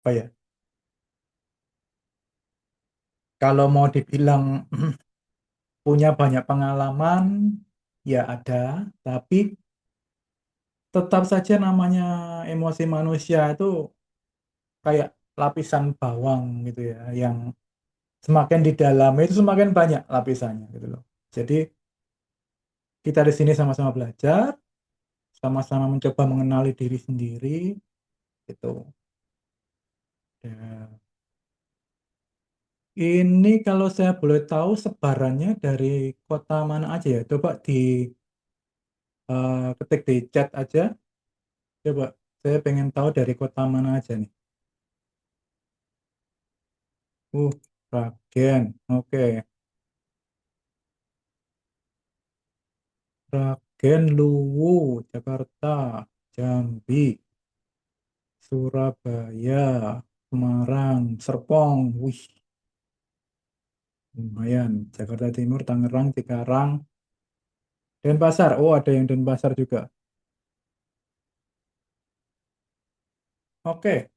apa ya? Kalau mau dibilang punya banyak pengalaman, ya ada, tapi tetap saja namanya emosi manusia itu kayak lapisan bawang gitu ya, yang semakin di dalam itu semakin banyak lapisannya gitu loh. Jadi kita di sini sama-sama belajar, sama-sama mencoba mengenali diri sendiri gitu. Ya. Ini kalau saya boleh tahu sebarannya dari kota mana aja ya? Coba ketik di chat aja. Coba saya pengen tahu dari kota mana aja nih. Uh, Ragen. Oke. Ragen, Luwu, Jakarta, Jambi, Surabaya, Semarang, Serpong. Wih, lumayan. Jakarta Timur, Tangerang, Cikarang, Denpasar. Oh, ada yang Denpasar juga. Oke,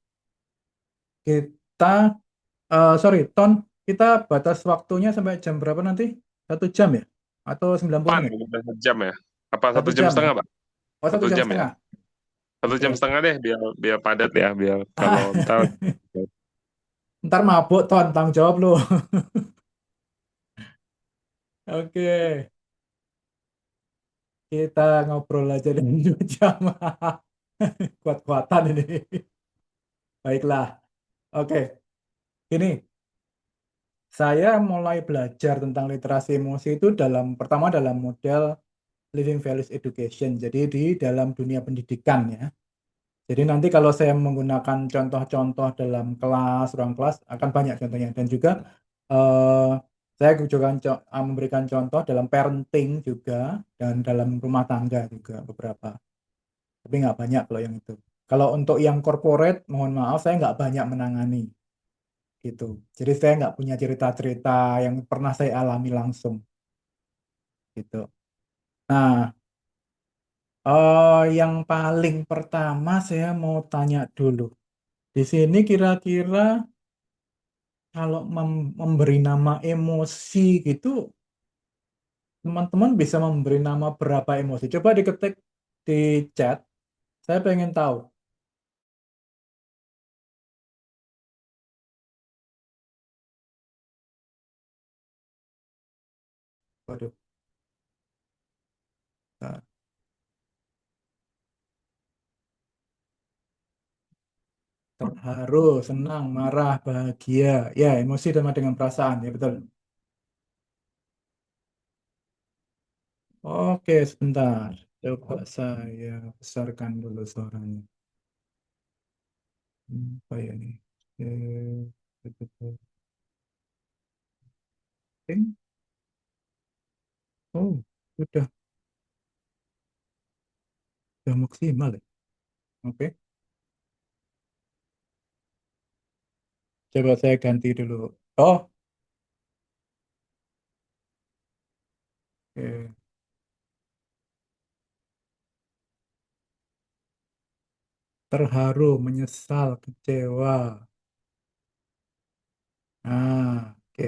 kita, sorry, Ton, kita batas waktunya sampai jam berapa nanti? 1 jam ya? Atau 90 Pan, menit? udah 1 jam ya? Apa Satu satu jam jam ya? setengah, Pak? Oh, satu Satu jam jam ya? setengah. 1 jam Oke. setengah deh, biar biar padat ya, biar kalau ntar. Ntar mabuk, Ton, tanggung jawab lu. Oke, kita ngobrol aja di 2 jam. Kuat-kuatan ini. Baiklah. Oke, ini saya mulai belajar tentang literasi emosi itu pertama dalam model Living Values Education. Jadi di dalam dunia pendidikan ya. Jadi nanti kalau saya menggunakan contoh-contoh dalam kelas, ruang kelas akan banyak contohnya dan juga eh, saya juga memberikan contoh dalam parenting juga dan dalam rumah tangga juga beberapa. Tapi nggak banyak kalau yang itu. Kalau untuk yang corporate, mohon maaf saya nggak banyak menangani gitu. Jadi saya nggak punya cerita-cerita yang pernah saya alami langsung gitu. Nah, yang paling pertama saya mau tanya dulu. Di sini kira-kira kalau memberi nama emosi gitu, teman-teman bisa memberi nama berapa emosi? Coba diketik di chat. Saya pengen tahu. Waduh, nah, terharu, senang, marah, bahagia. Ya, emosi sama dengan perasaan. Ya, betul. Oke, sebentar. Coba saya besarkan dulu suaranya. Apa ya nih? Oh, sudah, sudah maksimal ya. Oke, coba saya ganti dulu. Oh, oke. Terharu, menyesal, kecewa. Oke.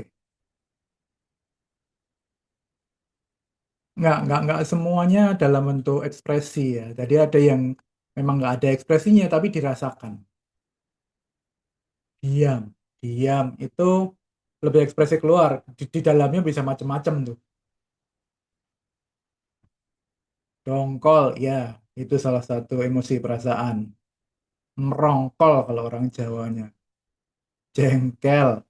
Nggak semuanya dalam bentuk ekspresi ya. Jadi ada yang memang nggak ada ekspresinya, tapi dirasakan. Diam, diam itu lebih ekspresi keluar. Di dalamnya bisa macam-macam tuh. Dongkol, ya, itu salah satu emosi perasaan. Merongkol kalau orang Jawanya. Jengkel,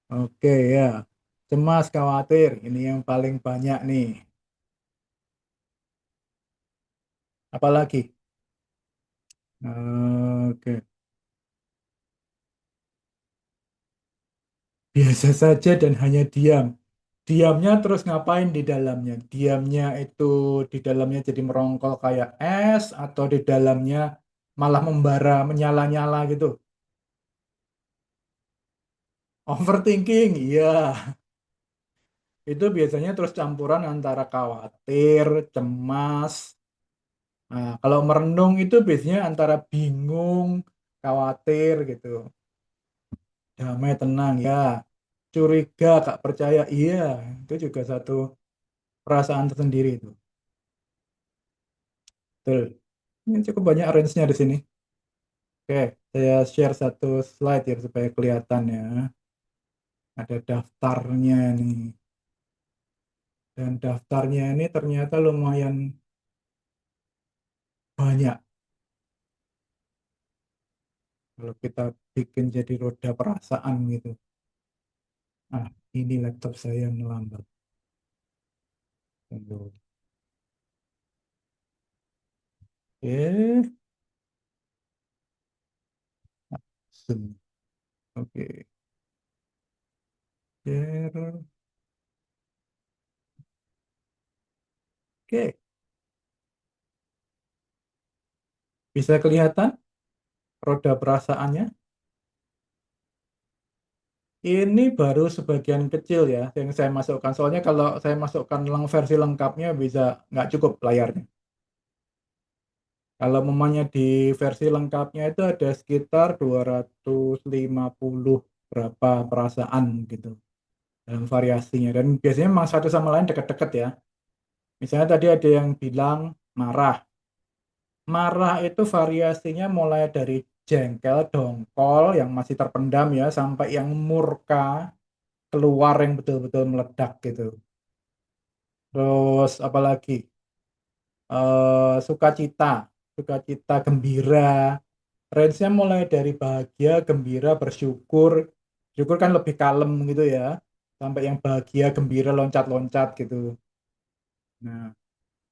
oke ya. Cemas, khawatir, ini yang paling banyak nih. Apalagi? Oke. Biasa saja dan hanya diam. Diamnya terus ngapain di dalamnya? Diamnya itu di dalamnya jadi merongkol kayak es atau di dalamnya malah membara, menyala-nyala gitu. Overthinking, iya. Itu biasanya terus campuran antara khawatir, cemas. Nah, kalau merenung itu biasanya antara bingung khawatir gitu, damai, tenang, ya. Curiga, gak percaya, iya. Itu juga satu perasaan tersendiri itu. Betul. Ini cukup banyak range-nya di sini. Oke, saya share satu slide ya supaya kelihatan ya. Ada daftarnya nih. Dan daftarnya ini ternyata lumayan banyak. Kalau kita bikin jadi roda perasaan gitu. Ah, ini laptop saya yang melambat. Tunggu. Oke, Zoom. Oke, share. Oke, bisa kelihatan roda perasaannya. Ini baru sebagian kecil ya yang saya masukkan. Soalnya kalau saya masukkan versi lengkapnya bisa nggak cukup layarnya. Kalau memangnya di versi lengkapnya itu ada sekitar 250 berapa perasaan gitu dalam variasinya. Dan biasanya memang satu sama lain dekat-dekat ya. Misalnya tadi ada yang bilang marah. Marah itu variasinya mulai dari jengkel, dongkol yang masih terpendam ya, sampai yang murka, keluar yang betul-betul meledak gitu. Terus apalagi sukacita, sukacita, gembira. Range-nya mulai dari bahagia, gembira, bersyukur. Syukur kan lebih kalem gitu ya. Sampai yang bahagia, gembira, loncat-loncat gitu. Nah,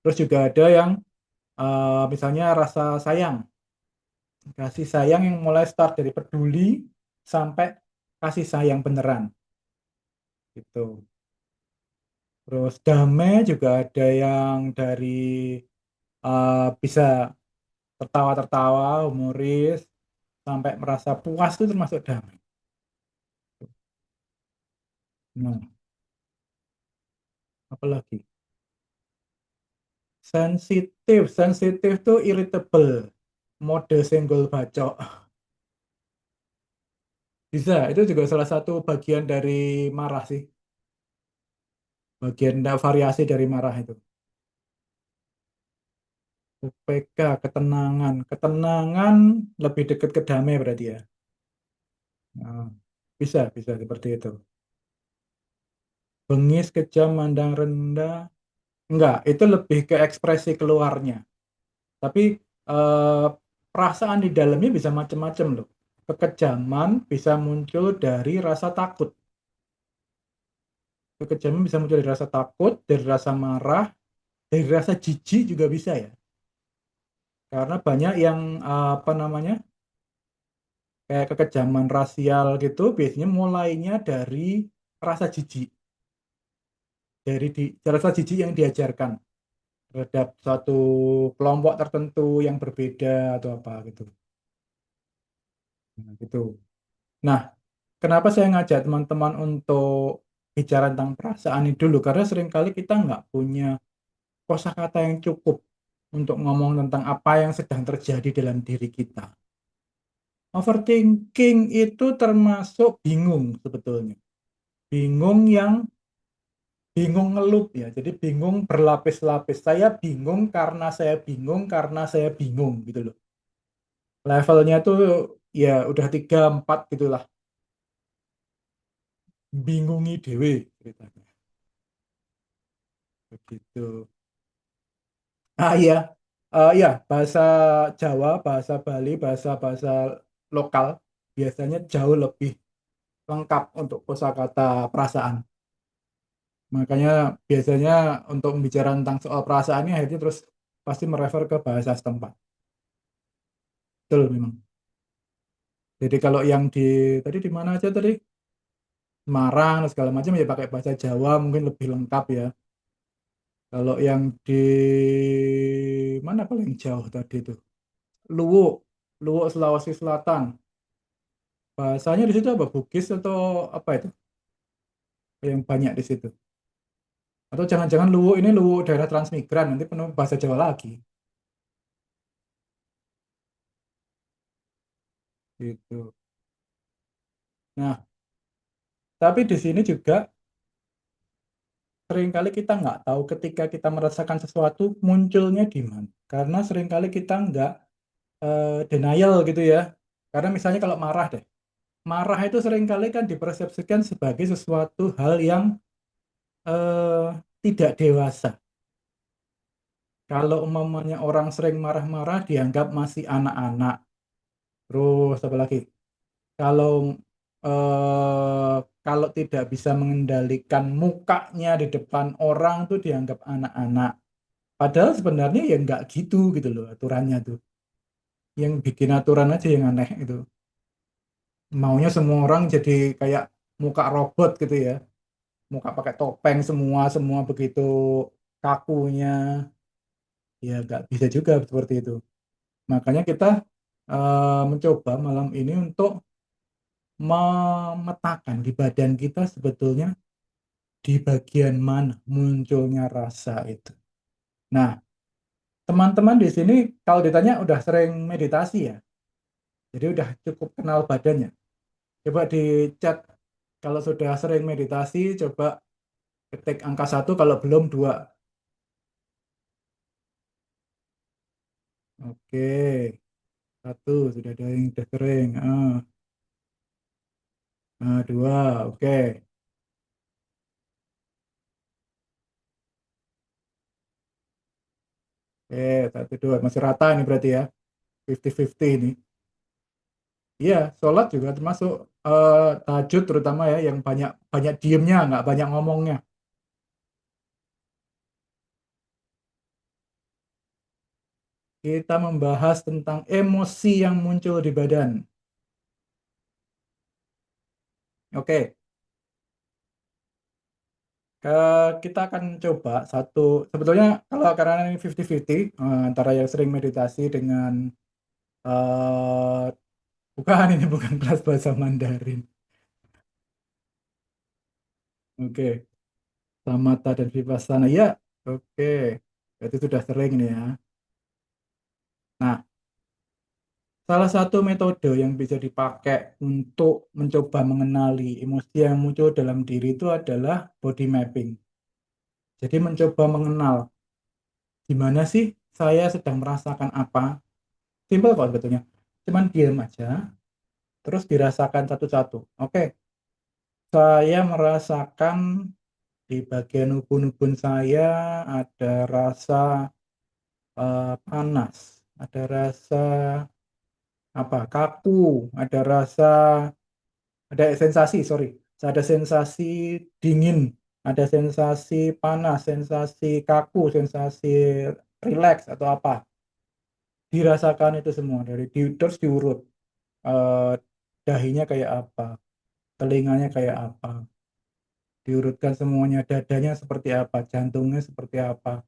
terus juga ada yang misalnya rasa sayang. Kasih sayang yang mulai start dari peduli sampai kasih sayang beneran gitu. Terus damai juga ada yang dari bisa tertawa-tertawa, humoris, sampai merasa puas itu termasuk damai. Nah, apalagi sensitif, sensitif tuh irritable, mode senggol bacok. Bisa, itu juga salah satu bagian dari marah sih. Bagian variasi dari marah itu. UPK, ketenangan. Ketenangan lebih dekat ke damai berarti ya. Nah, bisa seperti itu. Bengis, kejam, mandang rendah. Enggak, itu lebih ke ekspresi keluarnya. Tapi eh, perasaan di dalamnya bisa macam-macam loh. Kekejaman bisa muncul dari rasa takut. Kekejaman bisa muncul dari rasa takut, dari rasa marah, dari rasa jijik juga bisa ya. Karena banyak yang apa namanya, kayak kekejaman rasial gitu, biasanya mulainya dari rasa jijik. Rasa jijik yang diajarkan terhadap suatu kelompok tertentu yang berbeda atau apa gitu. Nah, gitu. Nah, kenapa saya ngajak teman-teman untuk bicara tentang perasaan ini dulu? Karena seringkali kita nggak punya kosakata yang cukup untuk ngomong tentang apa yang sedang terjadi dalam diri kita. Overthinking itu termasuk bingung sebetulnya. Bingung yang bingung ngelup ya. Jadi bingung berlapis-lapis. Saya bingung karena saya bingung karena saya bingung gitu loh. Levelnya tuh ya udah 3 4 gitulah. Bingungi dewe ceritanya. Begitu. Iya. Iya, bahasa Jawa, bahasa Bali, bahasa-bahasa lokal biasanya jauh lebih lengkap untuk kosakata perasaan. Makanya biasanya untuk membicarakan tentang soal perasaan ini akhirnya terus pasti merefer ke bahasa setempat. Betul memang. Jadi kalau yang tadi di mana aja tadi? Semarang dan segala macam ya pakai bahasa Jawa mungkin lebih lengkap ya. Kalau yang di mana paling jauh tadi itu? Luwuk, Luwuk Sulawesi Selatan. Bahasanya di situ apa? Bugis atau apa itu? Yang banyak di situ. Atau jangan-jangan Luwuk ini Luwuk daerah transmigran nanti penuh bahasa Jawa lagi. gitu. Nah, tapi di sini juga seringkali kita nggak tahu ketika kita merasakan sesuatu munculnya di mana. Karena seringkali kita nggak denial gitu ya. Karena misalnya kalau marah deh, marah itu seringkali kan dipersepsikan sebagai sesuatu hal yang eh, tidak dewasa. Kalau umpamanya orang sering marah-marah dianggap masih anak-anak. Terus apa lagi? Kalau kalau tidak bisa mengendalikan mukanya di depan orang tuh dianggap anak-anak. Padahal sebenarnya ya nggak gitu loh aturannya tuh. Yang bikin aturan aja yang aneh itu. Maunya semua orang jadi kayak muka robot gitu ya. Muka pakai topeng semua, semua begitu kakunya. Ya nggak bisa juga seperti itu. Makanya kita mencoba malam ini untuk memetakan di badan kita sebetulnya di bagian mana munculnya rasa itu. Nah, teman-teman di sini kalau ditanya udah sering meditasi ya, jadi udah cukup kenal badannya. Coba di chat kalau sudah sering meditasi, coba ketik angka satu kalau belum dua. Oke, satu sudah ada yang udah sering. Dua, oke. Oke, satu dua masih rata ini berarti ya, 50-50 ini. Iya, sholat juga termasuk tahajud terutama ya, yang banyak banyak diemnya, nggak banyak ngomongnya. Kita membahas tentang emosi yang muncul di badan. Oke, kita akan coba satu. Sebetulnya kalau karena ini 50-50 antara yang sering meditasi dengan eh bukan ini bukan kelas bahasa Mandarin. Oke, Samatha dan Vipassana. Ya, oke. Berarti sudah sering nih ya. Nah, salah satu metode yang bisa dipakai untuk mencoba mengenali emosi yang muncul dalam diri itu adalah body mapping. Jadi mencoba mengenal di mana sih saya sedang merasakan apa. Simpel kok sebetulnya. Cuman diam aja, terus dirasakan satu-satu. Oke, saya merasakan di bagian ubun-ubun saya ada rasa panas, ada rasa apa kaku, ada rasa ada sensasi, sorry, ada sensasi dingin, ada sensasi panas, sensasi kaku, sensasi rileks atau apa. Dirasakan itu semua terus diurut. Eh, dahinya kayak apa, telinganya kayak apa, diurutkan semuanya, dadanya seperti apa, jantungnya seperti apa,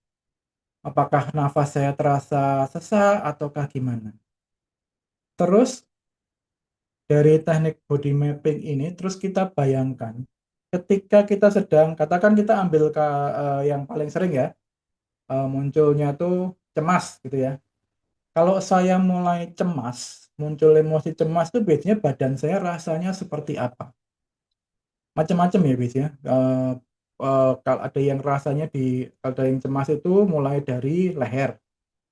apakah nafas saya terasa sesak ataukah gimana. Terus dari teknik body mapping ini terus kita bayangkan ketika kita sedang katakan kita ambil yang paling sering ya, munculnya tuh cemas gitu ya. Kalau saya mulai cemas, muncul emosi cemas tuh biasanya badan saya rasanya seperti apa? Macam-macam ya biasanya. Kalau ada yang rasanya ada yang cemas itu mulai dari leher,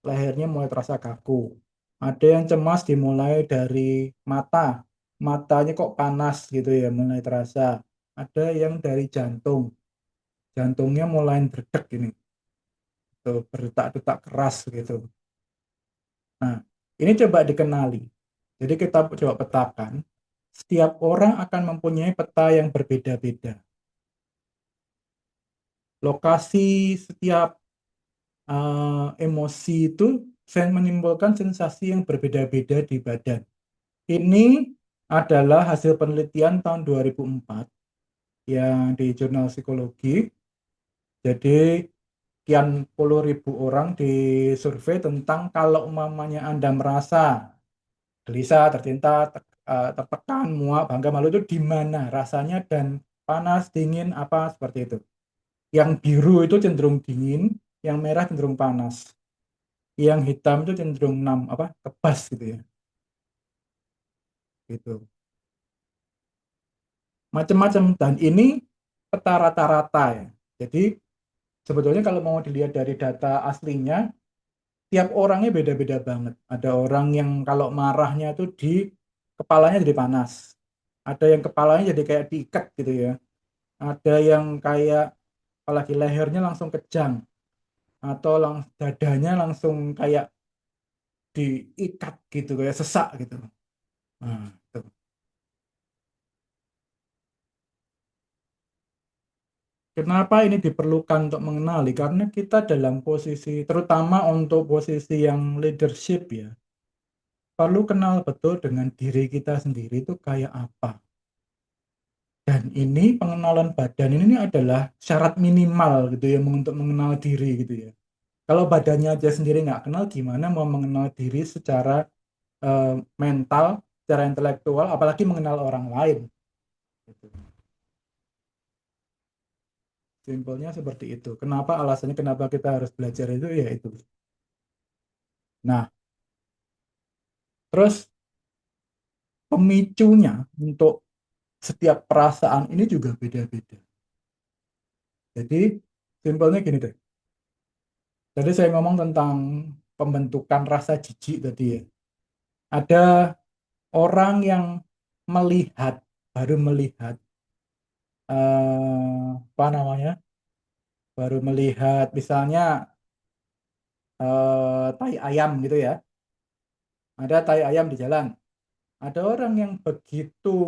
lehernya mulai terasa kaku. Ada yang cemas dimulai dari mata, matanya kok panas gitu ya, mulai terasa. Ada yang dari jantung, jantungnya mulai berdetak ini, tuh berdetak-detak keras gitu. Nah, ini coba dikenali. Jadi kita coba petakan. Setiap orang akan mempunyai peta yang berbeda-beda. Lokasi setiap emosi itu menimbulkan sensasi yang berbeda-beda di badan. Ini adalah hasil penelitian tahun 2004 yang di jurnal psikologi. Jadi sekian puluh ribu orang disurvei tentang kalau umpamanya Anda merasa gelisah, tercinta, tertekan, muak, bangga, malu itu di mana rasanya dan panas, dingin, apa seperti itu. Yang biru itu cenderung dingin, yang merah cenderung panas, yang hitam itu cenderung apa kebas gitu ya. gitu. Macam-macam dan ini peta rata-rata ya. Jadi sebetulnya kalau mau dilihat dari data aslinya, tiap orangnya beda-beda banget. Ada orang yang kalau marahnya tuh di kepalanya jadi panas. Ada yang kepalanya jadi kayak diikat gitu ya. Ada yang kayak apalagi lehernya langsung kejang atau dadanya langsung kayak diikat gitu kayak sesak gitu. Nah, itu. Kenapa ini diperlukan untuk mengenali? Karena kita dalam posisi, terutama untuk posisi yang leadership ya, perlu kenal betul dengan diri kita sendiri itu kayak apa. Dan ini pengenalan badan ini adalah syarat minimal gitu ya untuk mengenal diri gitu ya. Kalau badannya aja sendiri nggak kenal, gimana mau mengenal diri secara mental, secara intelektual, apalagi mengenal orang lain. Gitu. Simpelnya seperti itu. Kenapa alasannya kenapa kita harus belajar itu ya itu. Nah, terus pemicunya untuk setiap perasaan ini juga beda-beda. Jadi simpelnya gini deh. Tadi saya ngomong tentang pembentukan rasa jijik tadi ya. Ada orang yang melihat, baru melihat, apa namanya, baru melihat misalnya tai ayam gitu ya. Ada tai ayam di jalan. Ada orang yang begitu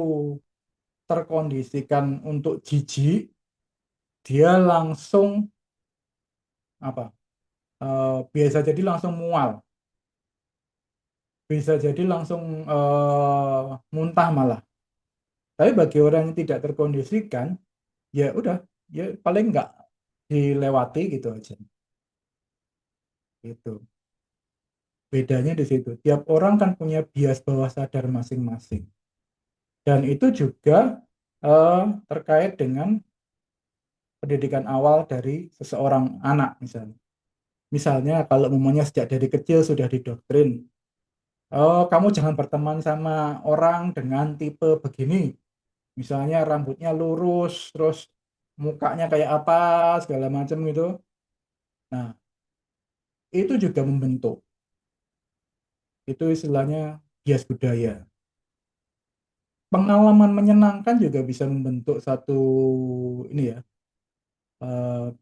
terkondisikan untuk jijik, dia langsung apa? Biasa jadi langsung mual, bisa jadi langsung muntah malah. Tapi bagi orang yang tidak terkondisikan, ya udah, ya paling nggak dilewati gitu aja. Gitu. Bedanya di situ. Tiap orang kan punya bias bawah sadar masing-masing. Dan itu juga terkait dengan pendidikan awal dari seseorang anak misalnya. Misalnya kalau umumnya sejak dari kecil sudah didoktrin, oh kamu jangan berteman sama orang dengan tipe begini. Misalnya rambutnya lurus, terus mukanya kayak apa, segala macam gitu. Nah, itu juga membentuk. Itu istilahnya bias budaya. Pengalaman menyenangkan juga bisa membentuk satu ini ya,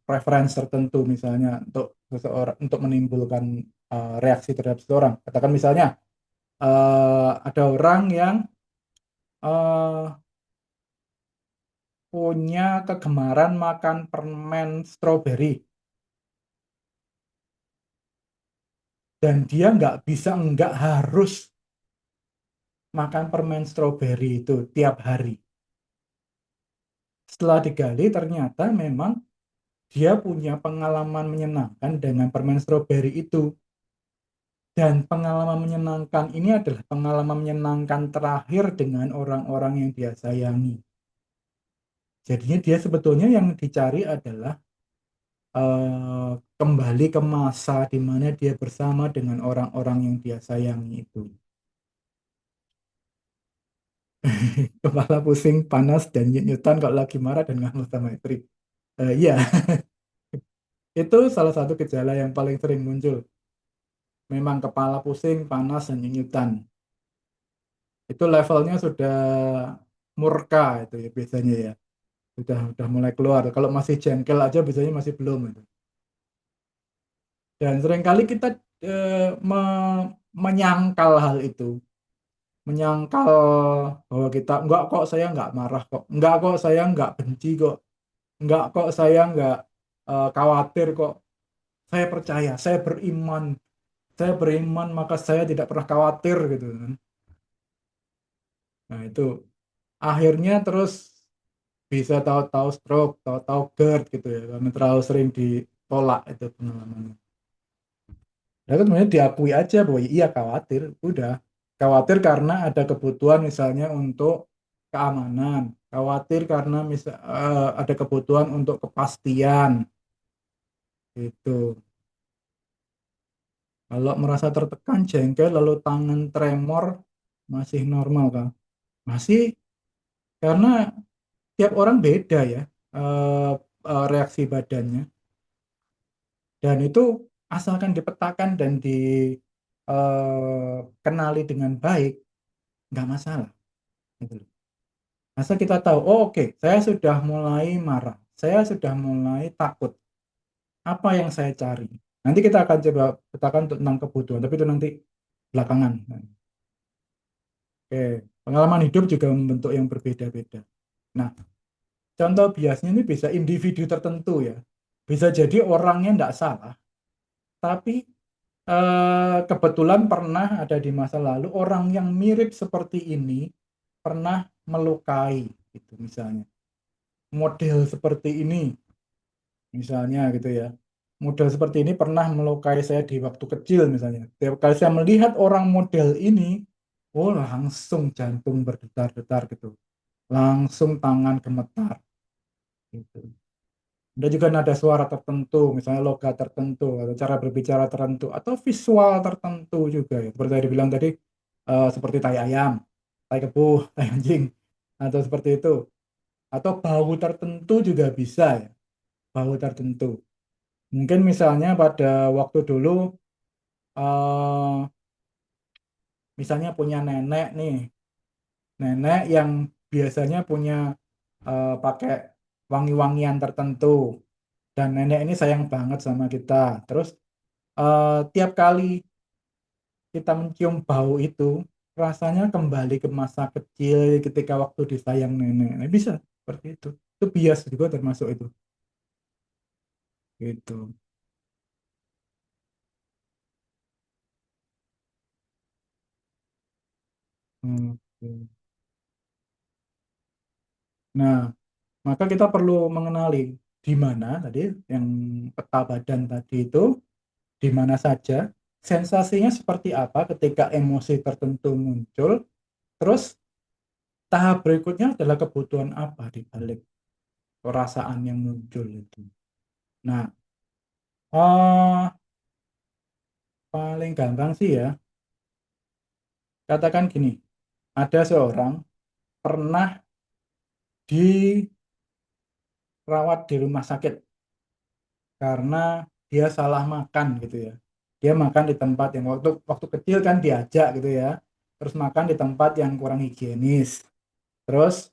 preference tertentu misalnya untuk seseorang untuk menimbulkan reaksi terhadap seseorang. Katakan misalnya ada orang yang eh, punya kegemaran makan permen stroberi dan dia nggak bisa nggak harus makan permen stroberi itu tiap hari. Setelah digali ternyata memang dia punya pengalaman menyenangkan dengan permen stroberi itu. Dan pengalaman menyenangkan ini adalah pengalaman menyenangkan terakhir dengan orang-orang yang dia sayangi. Jadinya dia sebetulnya yang dicari adalah kembali ke masa di mana dia bersama dengan orang-orang yang dia sayangi itu. Kepala pusing, panas, dan nyut-nyutan kalau lagi marah dan ngambek sama istri. Iya, itu salah satu gejala yang paling sering muncul. Memang kepala pusing, panas, dan nyut-nyutan. Itu levelnya sudah murka itu ya biasanya ya. Sudah mulai keluar. Kalau masih jengkel aja biasanya masih belum itu. Dan seringkali kita menyangkal hal itu, menyangkal bahwa kita enggak kok saya enggak marah kok, enggak kok saya enggak benci kok, enggak kok saya enggak khawatir kok, saya beriman maka saya tidak pernah khawatir gitu kan. Nah itu akhirnya terus bisa tahu-tahu stroke, tahu-tahu GERD gitu ya, karena terlalu sering ditolak itu pengalamannya. Ya kan sebenarnya diakui aja bahwa iya khawatir, udah khawatir karena ada kebutuhan misalnya untuk keamanan, khawatir karena ada kebutuhan untuk kepastian itu. Kalau merasa tertekan, jengkel, lalu tangan tremor masih normal kan? Masih, karena tiap orang beda ya, eh, reaksi badannya. Dan itu asalkan dipetakan dan dikenali dengan baik, nggak masalah. Gitu loh. Asal kita tahu, oh oke, saya sudah mulai marah, saya sudah mulai takut. Apa yang saya cari? Nanti kita akan coba petakan tentang kebutuhan, tapi itu nanti belakangan. Oke, pengalaman hidup juga membentuk yang berbeda-beda. Nah, contoh biasnya ini bisa individu tertentu ya. Bisa jadi orangnya tidak salah, tapi kebetulan pernah ada di masa lalu orang yang mirip seperti ini pernah melukai, gitu misalnya. Model seperti ini, misalnya gitu ya. Model seperti ini pernah melukai saya di waktu kecil misalnya. Setiap kali saya melihat orang model ini, oh langsung jantung berdetar-detar gitu. Langsung tangan gemetar gitu. Ada juga nada suara tertentu, misalnya logat tertentu, atau cara berbicara tertentu, atau visual tertentu juga ya. Seperti tadi bilang tadi, seperti tai ayam, tai kebuh, tai anjing, atau seperti itu. Atau bau tertentu juga bisa ya, bau tertentu. Mungkin misalnya pada waktu dulu, eh, misalnya punya nenek nih, nenek yang biasanya punya pakai wangi-wangian tertentu, dan nenek ini sayang banget sama kita. Terus tiap kali kita mencium bau itu, rasanya kembali ke masa kecil ketika waktu disayang nenek. Nah, bisa seperti itu. Itu bias juga termasuk itu. Gitu. Hmm. Nah, maka kita perlu mengenali di mana tadi yang peta badan tadi itu, di mana saja, sensasinya seperti apa ketika emosi tertentu muncul, terus tahap berikutnya adalah kebutuhan apa di balik perasaan yang muncul itu. Nah, paling gampang sih ya, katakan gini, ada seorang pernah dirawat di rumah sakit karena dia salah makan gitu ya. Dia makan di tempat yang waktu waktu kecil kan diajak gitu ya, terus makan di tempat yang kurang higienis, terus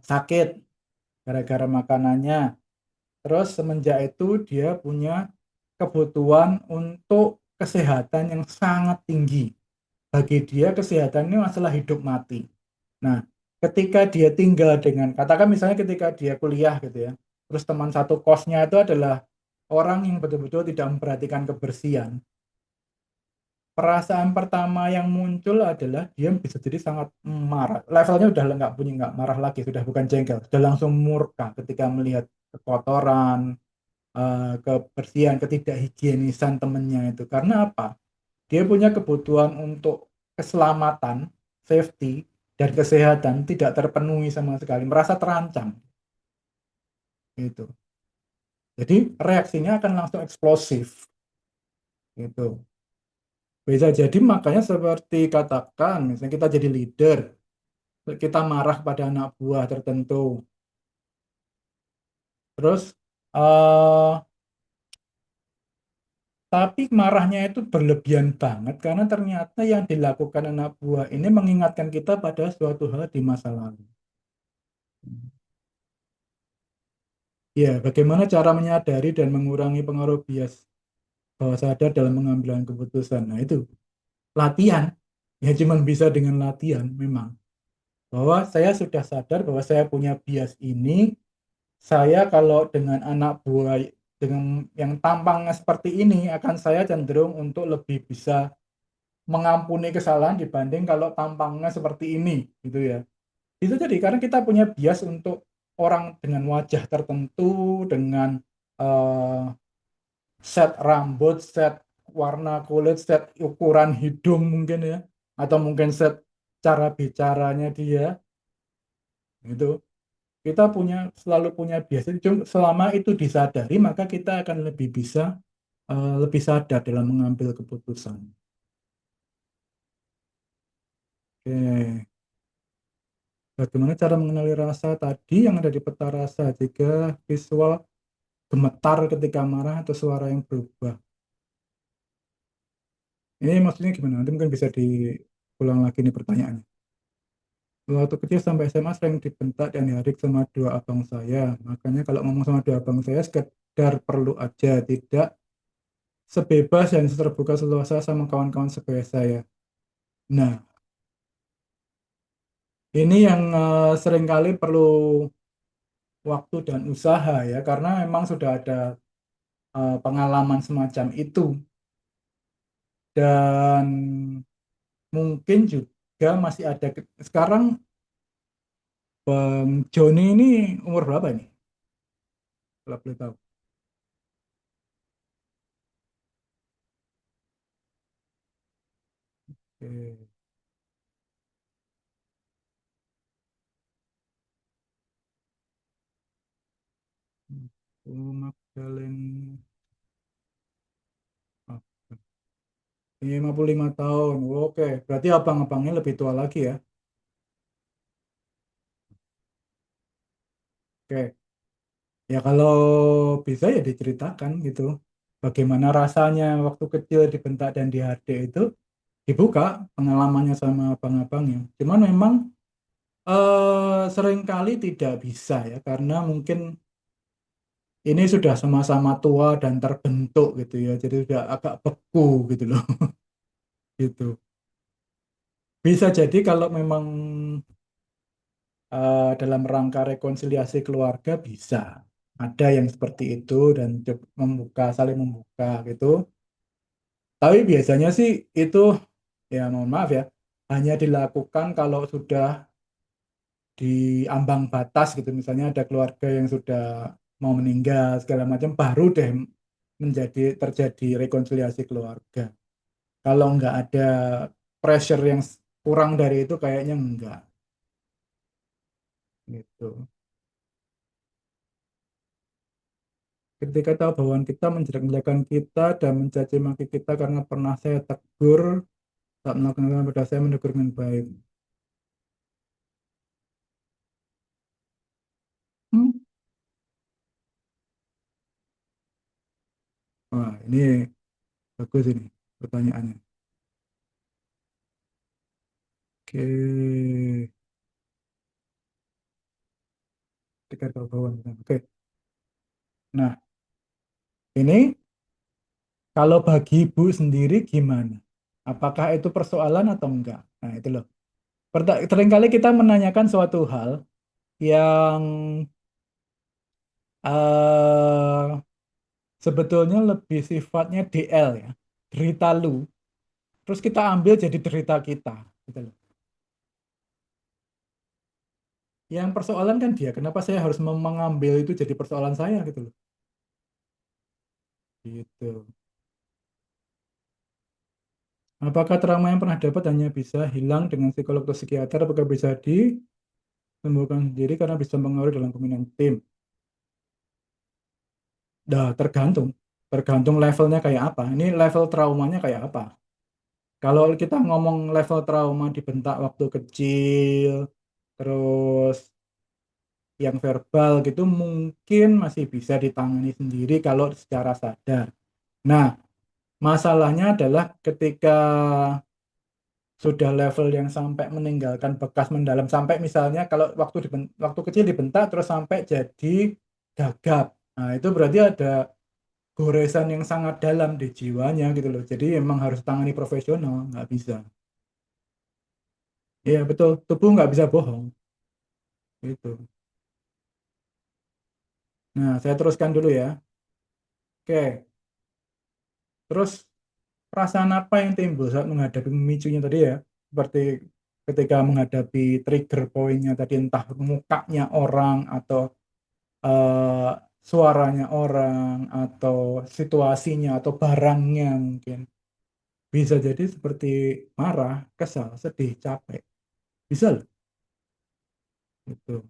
sakit gara-gara makanannya. Terus semenjak itu dia punya kebutuhan untuk kesehatan yang sangat tinggi. Bagi dia kesehatan ini masalah hidup mati. Nah, ketika dia tinggal dengan, katakan misalnya ketika dia kuliah gitu ya, terus teman satu kosnya itu adalah orang yang betul-betul tidak memperhatikan kebersihan. Perasaan pertama yang muncul adalah dia bisa jadi sangat marah. Levelnya udah nggak marah lagi, sudah bukan jengkel, sudah langsung murka ketika melihat kekotoran, kebersihan, ketidakhigienisan temennya itu. Karena apa? Dia punya kebutuhan untuk keselamatan, safety, dan kesehatan tidak terpenuhi sama sekali, merasa terancam. Gitu. Jadi reaksinya akan langsung eksplosif. Gitu. Bisa jadi makanya seperti katakan, misalnya kita jadi leader, kita marah pada anak buah tertentu, terus eh tapi marahnya itu berlebihan banget karena ternyata yang dilakukan anak buah ini mengingatkan kita pada suatu hal di masa lalu. Ya, bagaimana cara menyadari dan mengurangi pengaruh bias bawah sadar dalam mengambil keputusan? Nah, itu latihan. Ya, cuman bisa dengan latihan memang. Bahwa saya sudah sadar bahwa saya punya bias ini, saya kalau dengan anak buah dengan yang tampangnya seperti ini akan saya cenderung untuk lebih bisa mengampuni kesalahan dibanding kalau tampangnya seperti ini gitu ya. Itu jadi karena kita punya bias untuk orang dengan wajah tertentu, dengan eh, set rambut, set warna kulit, set ukuran hidung mungkin ya, atau mungkin set cara bicaranya dia, itu kita selalu punya bias. Cuma selama itu disadari maka kita akan lebih bisa lebih sadar dalam mengambil keputusan. Oke. Bagaimana cara mengenali rasa tadi yang ada di peta rasa jika visual gemetar ketika marah atau suara yang berubah? Ini maksudnya gimana? Nanti mungkin bisa diulang lagi nih pertanyaannya. Waktu kecil sampai SMA sering dibentak dan dihadik sama dua abang saya. Makanya kalau ngomong sama dua abang saya sekedar perlu aja, tidak sebebas dan terbuka seluasa sama kawan-kawan sebaya saya. Nah, ini yang seringkali perlu waktu dan usaha ya, karena memang sudah ada pengalaman semacam itu. Dan mungkin juga masih ada, sekarang Bang Joni ini umur berapa nih? Kalau boleh tahu. Oke. Oh, Magdalene. Ah, 55 tahun. Oke, berarti abang-abangnya lebih tua lagi ya. Oke, ya kalau bisa ya diceritakan gitu. Bagaimana rasanya waktu kecil dibentak dan dihade itu dibuka pengalamannya sama abang-abangnya. Cuman memang seringkali tidak bisa ya karena mungkin ini sudah sama-sama tua dan terbentuk gitu ya. Jadi sudah agak beku gitu loh gitu. Bisa jadi kalau memang dalam rangka rekonsiliasi keluarga bisa ada yang seperti itu dan membuka saling membuka gitu. Tapi biasanya sih itu ya mohon maaf ya hanya dilakukan kalau sudah di ambang batas gitu. Misalnya ada keluarga yang sudah mau meninggal segala macam baru deh terjadi rekonsiliasi keluarga. Kalau nggak ada pressure yang kurang dari itu kayaknya enggak gitu. Ketika tahu bahwa kita menjelek-jelekan kita dan mencaci maki kita karena pernah saya tegur saat melakukan pada saya menegur dengan baik. Hmm. Wah, ini bagus ini pertanyaannya. Oke, ketika tahu bahwa oke. Nah, ini kalau bagi ibu sendiri gimana? Apakah itu persoalan atau enggak? Nah, itu loh. Seringkali kita menanyakan suatu hal yang eh sebetulnya lebih sifatnya DL ya, derita lu. Terus kita ambil jadi derita kita, gitu loh. Yang persoalan kan dia, kenapa saya harus mengambil itu jadi persoalan saya gitu loh. Gitu. Apakah trauma yang pernah dapat hanya bisa hilang dengan psikolog atau psikiater, apakah bisa disembuhkan sendiri karena bisa mengaruhi dalam pembinaan tim? Dah, tergantung. Tergantung levelnya kayak apa. Ini level traumanya kayak apa. Kalau kita ngomong level trauma dibentak waktu kecil, terus yang verbal gitu mungkin masih bisa ditangani sendiri kalau secara sadar. Nah, masalahnya adalah ketika sudah level yang sampai meninggalkan bekas mendalam sampai misalnya kalau waktu kecil dibentak terus sampai jadi gagap. Nah, itu berarti ada goresan yang sangat dalam di jiwanya gitu loh. Jadi emang harus tangani profesional, nggak bisa. Iya betul, tubuh nggak bisa bohong. Gitu. Nah, saya teruskan dulu ya. Oke, terus perasaan apa yang timbul saat menghadapi memicunya tadi ya? Seperti ketika menghadapi trigger pointnya tadi entah mukanya orang atau eh, suaranya orang atau situasinya atau barangnya mungkin. Bisa jadi seperti marah, kesal, sedih, capek. Bisa loh. Gitu.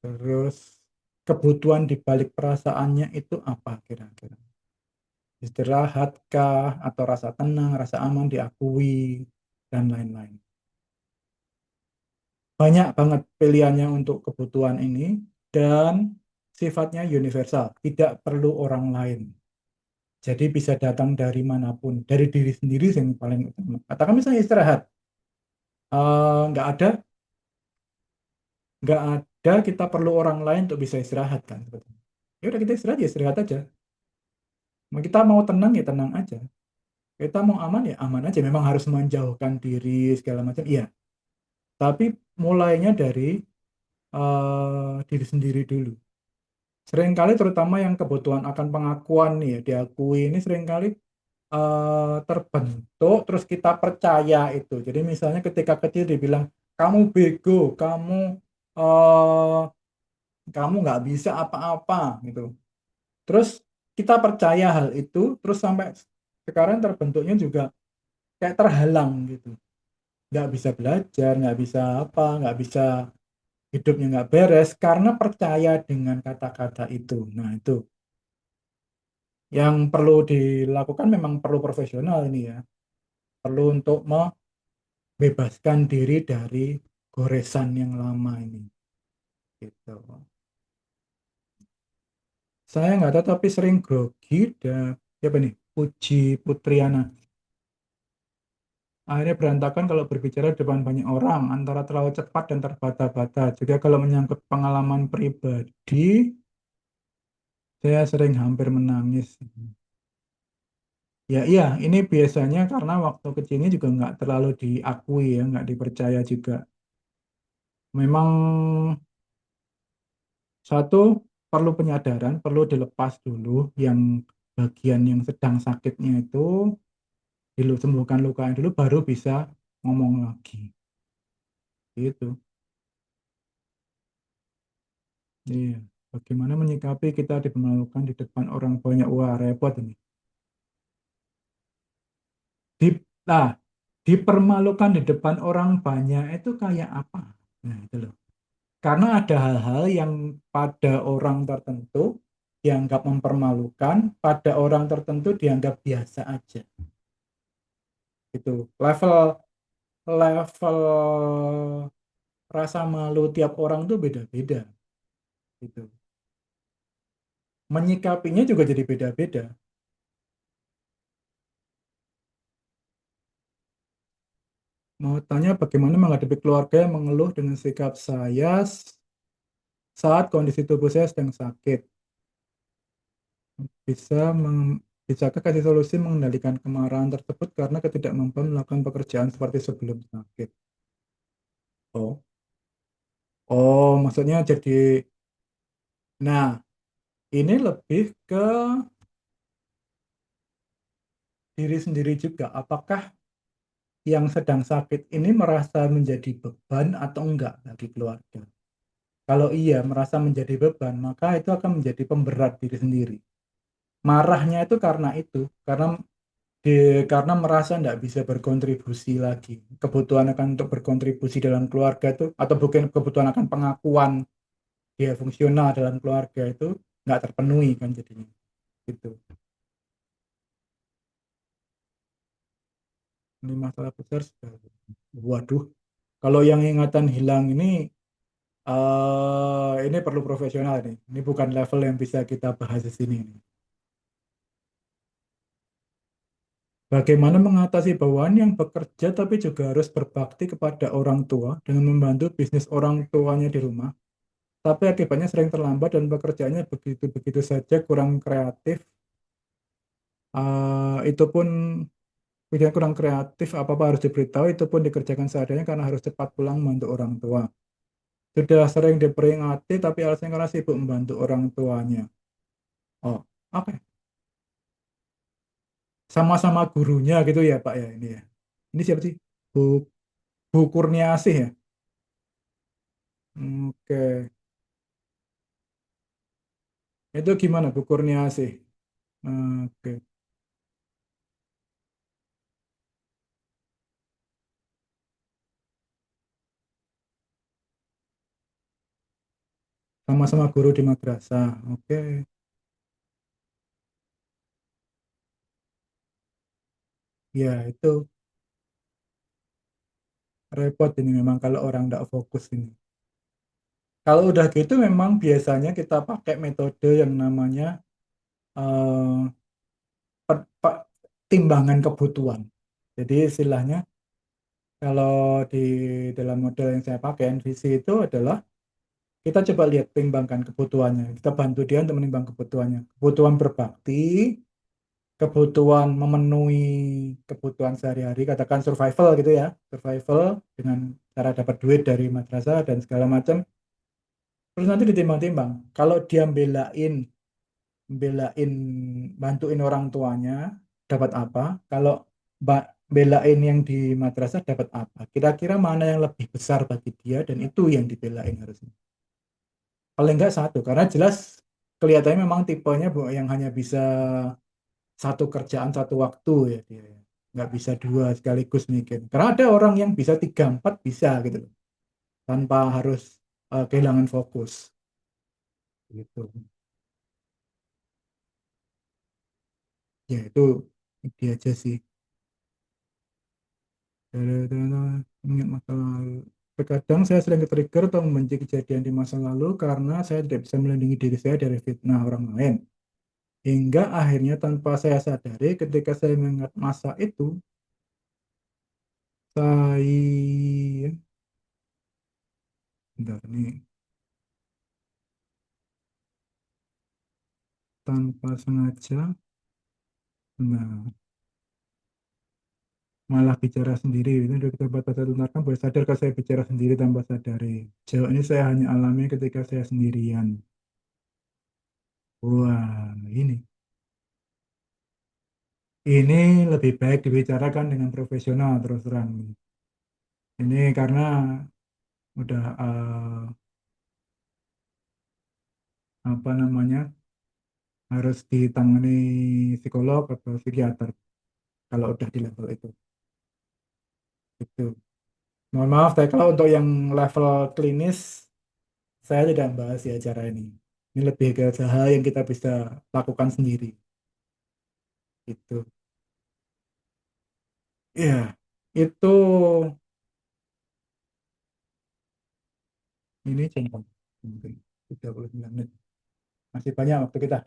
Terus kebutuhan di balik perasaannya itu apa kira-kira? Istirahatkah atau rasa tenang, rasa aman diakui dan lain-lain. Banyak banget pilihannya untuk kebutuhan ini dan sifatnya universal, tidak perlu orang lain. Jadi bisa datang dari manapun, dari diri sendiri yang paling utama. Katakan misalnya istirahat, nggak ada, nggak ada kita perlu orang lain untuk bisa istirahat kan. Sebetulnya. Ya udah kita istirahat ya istirahat aja. Mau kita mau tenang ya tenang aja. Kita mau aman ya aman aja. Memang harus menjauhkan diri segala macam. Iya. Tapi mulainya dari diri sendiri dulu. Seringkali terutama yang kebutuhan akan pengakuan nih ya diakui ini seringkali terbentuk terus kita percaya itu. Jadi misalnya ketika kecil dibilang kamu bego, eh, kamu nggak bisa apa-apa gitu. Terus kita percaya hal itu, terus sampai sekarang terbentuknya juga kayak terhalang gitu. Nggak bisa belajar, nggak bisa apa, nggak bisa hidupnya nggak beres karena percaya dengan kata-kata itu. Nah itu yang perlu dilakukan memang perlu profesional ini ya. Perlu untuk bebaskan diri dari goresan yang lama ini gitu. Saya nggak tahu tapi sering grogi dan siapa nih Puji Putriana akhirnya berantakan kalau berbicara di depan banyak orang antara terlalu cepat dan terbata-bata juga kalau menyangkut pengalaman pribadi saya sering hampir menangis ya iya ini biasanya karena waktu kecilnya juga nggak terlalu diakui ya nggak dipercaya juga memang satu, perlu penyadaran, perlu dilepas dulu yang bagian yang sedang sakitnya itu, dulu sembuhkan lukanya dulu, baru bisa ngomong lagi. Gitu. Iya. Bagaimana menyikapi kita dipermalukan di depan orang banyak? Wah, repot ini. Di, nah, dipermalukan di depan orang banyak itu kayak apa? Nah, itu loh. Karena ada hal-hal yang pada orang tertentu dianggap mempermalukan, pada orang tertentu dianggap biasa aja. Itu level level rasa malu tiap orang tuh beda-beda gitu. Menyikapinya juga jadi beda-beda. Mau tanya bagaimana menghadapi keluarga yang mengeluh dengan sikap saya saat kondisi tubuh saya sedang sakit. Bisa bisakah kasih solusi mengendalikan kemarahan tersebut karena ketidakmampuan melakukan pekerjaan seperti sebelum sakit? Oh, oh, maksudnya jadi, nah, ini lebih ke diri sendiri juga. Apakah yang sedang sakit ini merasa menjadi beban atau enggak bagi keluarga. Kalau iya merasa menjadi beban, maka itu akan menjadi pemberat diri sendiri. Marahnya itu karena itu, karena merasa enggak bisa berkontribusi lagi. Kebutuhan akan untuk berkontribusi dalam keluarga itu, atau bukan kebutuhan akan pengakuan dia fungsional dalam keluarga itu enggak terpenuhi kan jadinya. Gitu. Ini masalah besar sekali. Waduh, kalau yang ingatan hilang ini ini perlu profesional nih. Ini bukan level yang bisa kita bahas di sini. Bagaimana mengatasi bawahan yang bekerja tapi juga harus berbakti kepada orang tua dengan membantu bisnis orang tuanya di rumah, tapi akibatnya sering terlambat dan pekerjaannya begitu-begitu saja kurang kreatif. Itu pun pikiran kurang kreatif, apa-apa harus diberitahu, itu pun dikerjakan seadanya karena harus cepat pulang membantu orang tua. Sudah sering diperingati, tapi alasannya karena sibuk membantu orang tuanya. Oh, oke. Sama-sama gurunya gitu ya Pak ya ini ya. Ini siapa sih? Bu, Bu Kurniasih ya. Oke. Itu gimana Bu Kurniasih? Oke. Sama-sama guru di madrasah. Oke. Ya itu. repot ini memang kalau orang tidak fokus ini. Kalau udah gitu memang biasanya kita pakai metode yang namanya eh, timbangan kebutuhan. Jadi istilahnya kalau di dalam model yang saya pakai NVC itu adalah kita coba lihat timbangkan kebutuhannya. Kita bantu dia untuk menimbang kebutuhannya. Kebutuhan berbakti, kebutuhan memenuhi kebutuhan sehari-hari, katakan survival gitu ya, survival dengan cara dapat duit dari madrasah dan segala macam. Terus nanti ditimbang-timbang. Kalau dia belain bantuin orang tuanya dapat apa? Kalau belain yang di madrasah dapat apa? Kira-kira mana yang lebih besar bagi dia dan itu yang dibelain harusnya. Paling enggak satu, karena jelas kelihatannya memang tipenya yang hanya bisa satu kerjaan satu waktu ya dia. Ya. Nggak bisa dua sekaligus mikir. Karena ada orang yang bisa tiga empat bisa gitu loh, tanpa harus kehilangan fokus gitu. Ya itu aja sih. Ingat masa lalu. Terkadang saya sering trigger atau membenci kejadian di masa lalu karena saya tidak bisa melindungi diri saya dari fitnah orang lain. Hingga akhirnya tanpa saya sadari ketika saya mengingat masa itu, saya bentar nih, tanpa sengaja, nah, malah bicara sendiri. Ini dari kita batas satu tunarkan, boleh sadar kalau saya bicara sendiri tanpa sadari. Jauh ini saya hanya alami ketika saya sendirian. Wah, ini lebih baik dibicarakan dengan profesional terus terang. Ini karena udah apa namanya harus ditangani psikolog atau psikiater kalau udah di level itu. Itu. Mohon maaf, tapi kalau untuk yang level klinis saya tidak membahas di acara ini. Ini lebih ke hal yang kita bisa lakukan sendiri. Itu. Ya, itu ini cuma mungkin 39 menit. Masih banyak waktu kita.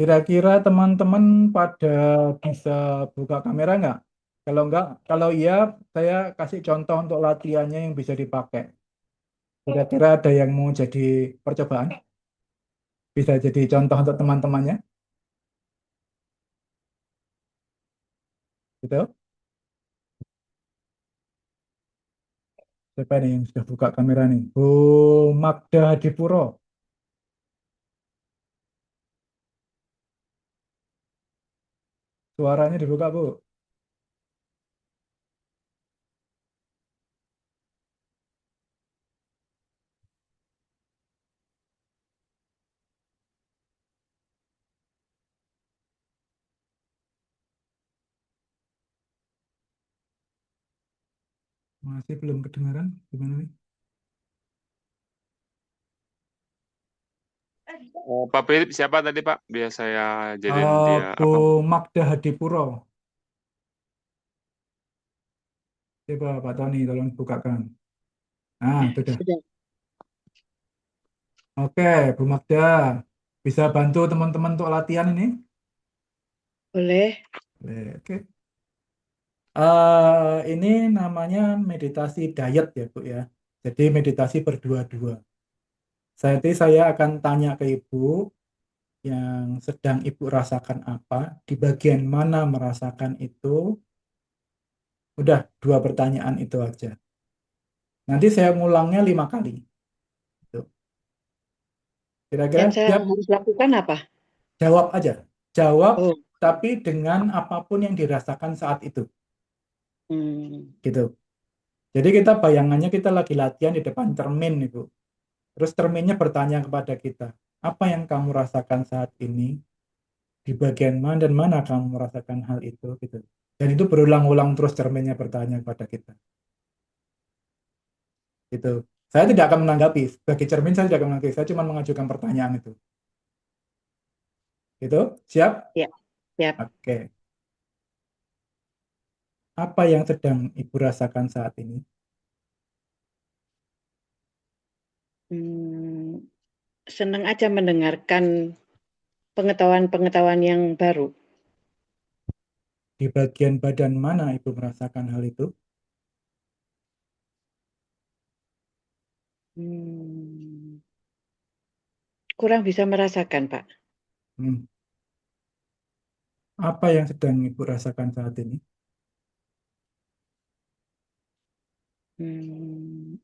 Kira-kira teman-teman pada bisa buka kamera nggak? Kalau nggak, kalau iya, saya kasih contoh untuk latihannya yang bisa dipakai. Kira-kira ada yang mau jadi percobaan? Bisa jadi contoh untuk teman-temannya, gitu? Siapa nih yang sudah buka kamera nih? Bu Magda Hadipuro, suaranya dibuka, Bu. Masih belum kedengaran? Gimana nih? Oh, Pak Philip siapa tadi Pak? Biar saya jadiin dia Bu apa? Magda Hadipuro, coba Pak Tony tolong bukakan. Nah, itu dah. Sudah Oke, Bu Magda, bisa bantu teman-teman untuk latihan ini? boleh. Oke. Ini namanya meditasi diet ya, Bu ya. Jadi meditasi berdua-dua. Saya akan tanya ke Ibu yang sedang Ibu rasakan apa, di bagian mana merasakan itu. Udah, dua pertanyaan itu aja. Nanti saya ngulangnya 5 kali. Tuh. Kira-kira Yang saya siap? harus lakukan apa? Jawab aja. Jawab, Oh, tapi dengan apapun yang dirasakan saat itu. hmm, Gitu. Jadi kita bayangannya kita lagi latihan di depan cermin, Ibu. Terus cerminnya bertanya kepada kita, apa yang kamu rasakan saat ini? Di bagian mana dan mana kamu merasakan hal itu? Gitu. Dan itu berulang-ulang terus cerminnya bertanya kepada kita. Gitu. Saya tidak akan menanggapi. Bagi cermin saya tidak akan menanggapi. Saya cuma mengajukan pertanyaan itu. Gitu. Siap? ya, siap. Oke. Apa yang sedang Ibu rasakan saat ini? Hmm, senang aja mendengarkan pengetahuan-pengetahuan yang baru. Di bagian badan mana Ibu merasakan hal itu? Hmm, kurang bisa merasakan, Pak. Hmm. Apa yang sedang Ibu rasakan saat ini?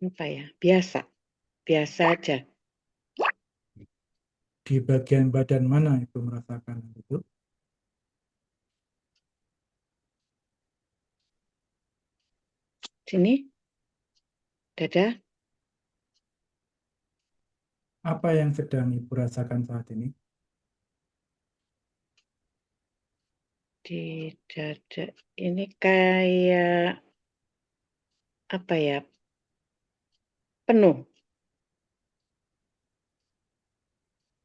Apa ya? Biasa, biasa aja. Di bagian badan mana Ibu merasakan hal itu? Sini, dada, Apa yang sedang Ibu rasakan saat ini? di dada. Ini kayak apa ya? Penuh,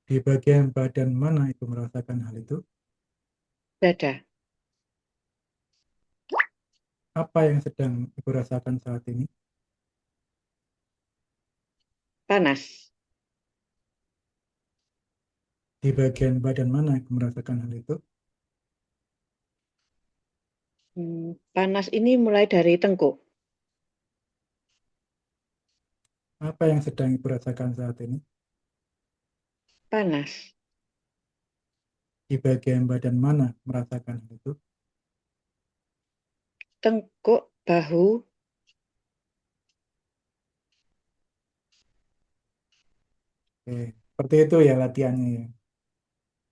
Di bagian badan mana Ibu merasakan hal itu? dada, Apa yang sedang Ibu rasakan saat ini? panas. Di bagian badan mana Ibu merasakan hal itu? Panas ini mulai dari tengkuk, Apa yang sedang Ibu rasakan saat ini? panas. Di bagian badan mana merasakan hal itu? Tengkuk, bahu, Oke. Seperti itu ya latihannya ya.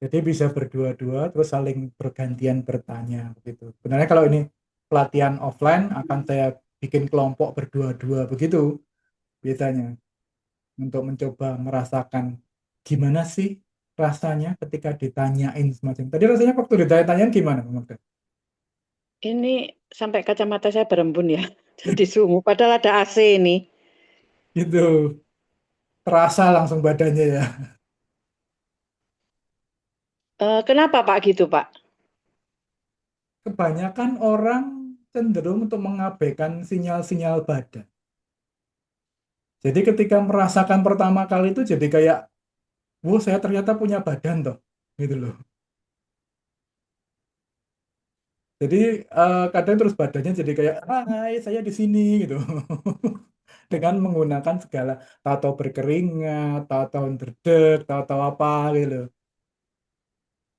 Jadi bisa berdua-dua terus saling bergantian bertanya begitu. Sebenarnya kalau ini pelatihan offline akan saya bikin kelompok berdua-dua begitu biasanya untuk mencoba merasakan gimana sih rasanya ketika ditanyain semacam. Tadi rasanya waktu ditanya-tanyain gimana, Bang Magda? ini sampai kacamata saya berembun ya. Jadi sungguh, padahal ada AC ini. Itu terasa langsung badannya ya. Kenapa Pak gitu Pak? Kebanyakan orang cenderung untuk mengabaikan sinyal-sinyal badan. Jadi ketika merasakan pertama kali itu jadi kayak, wow saya ternyata punya badan toh, gitu loh. Jadi kadang terus badannya jadi kayak, hai saya di sini gitu. Dengan menggunakan segala, tahu-tahu berkeringat, tahu-tahu derdek, tahu-tahu apa gitu loh.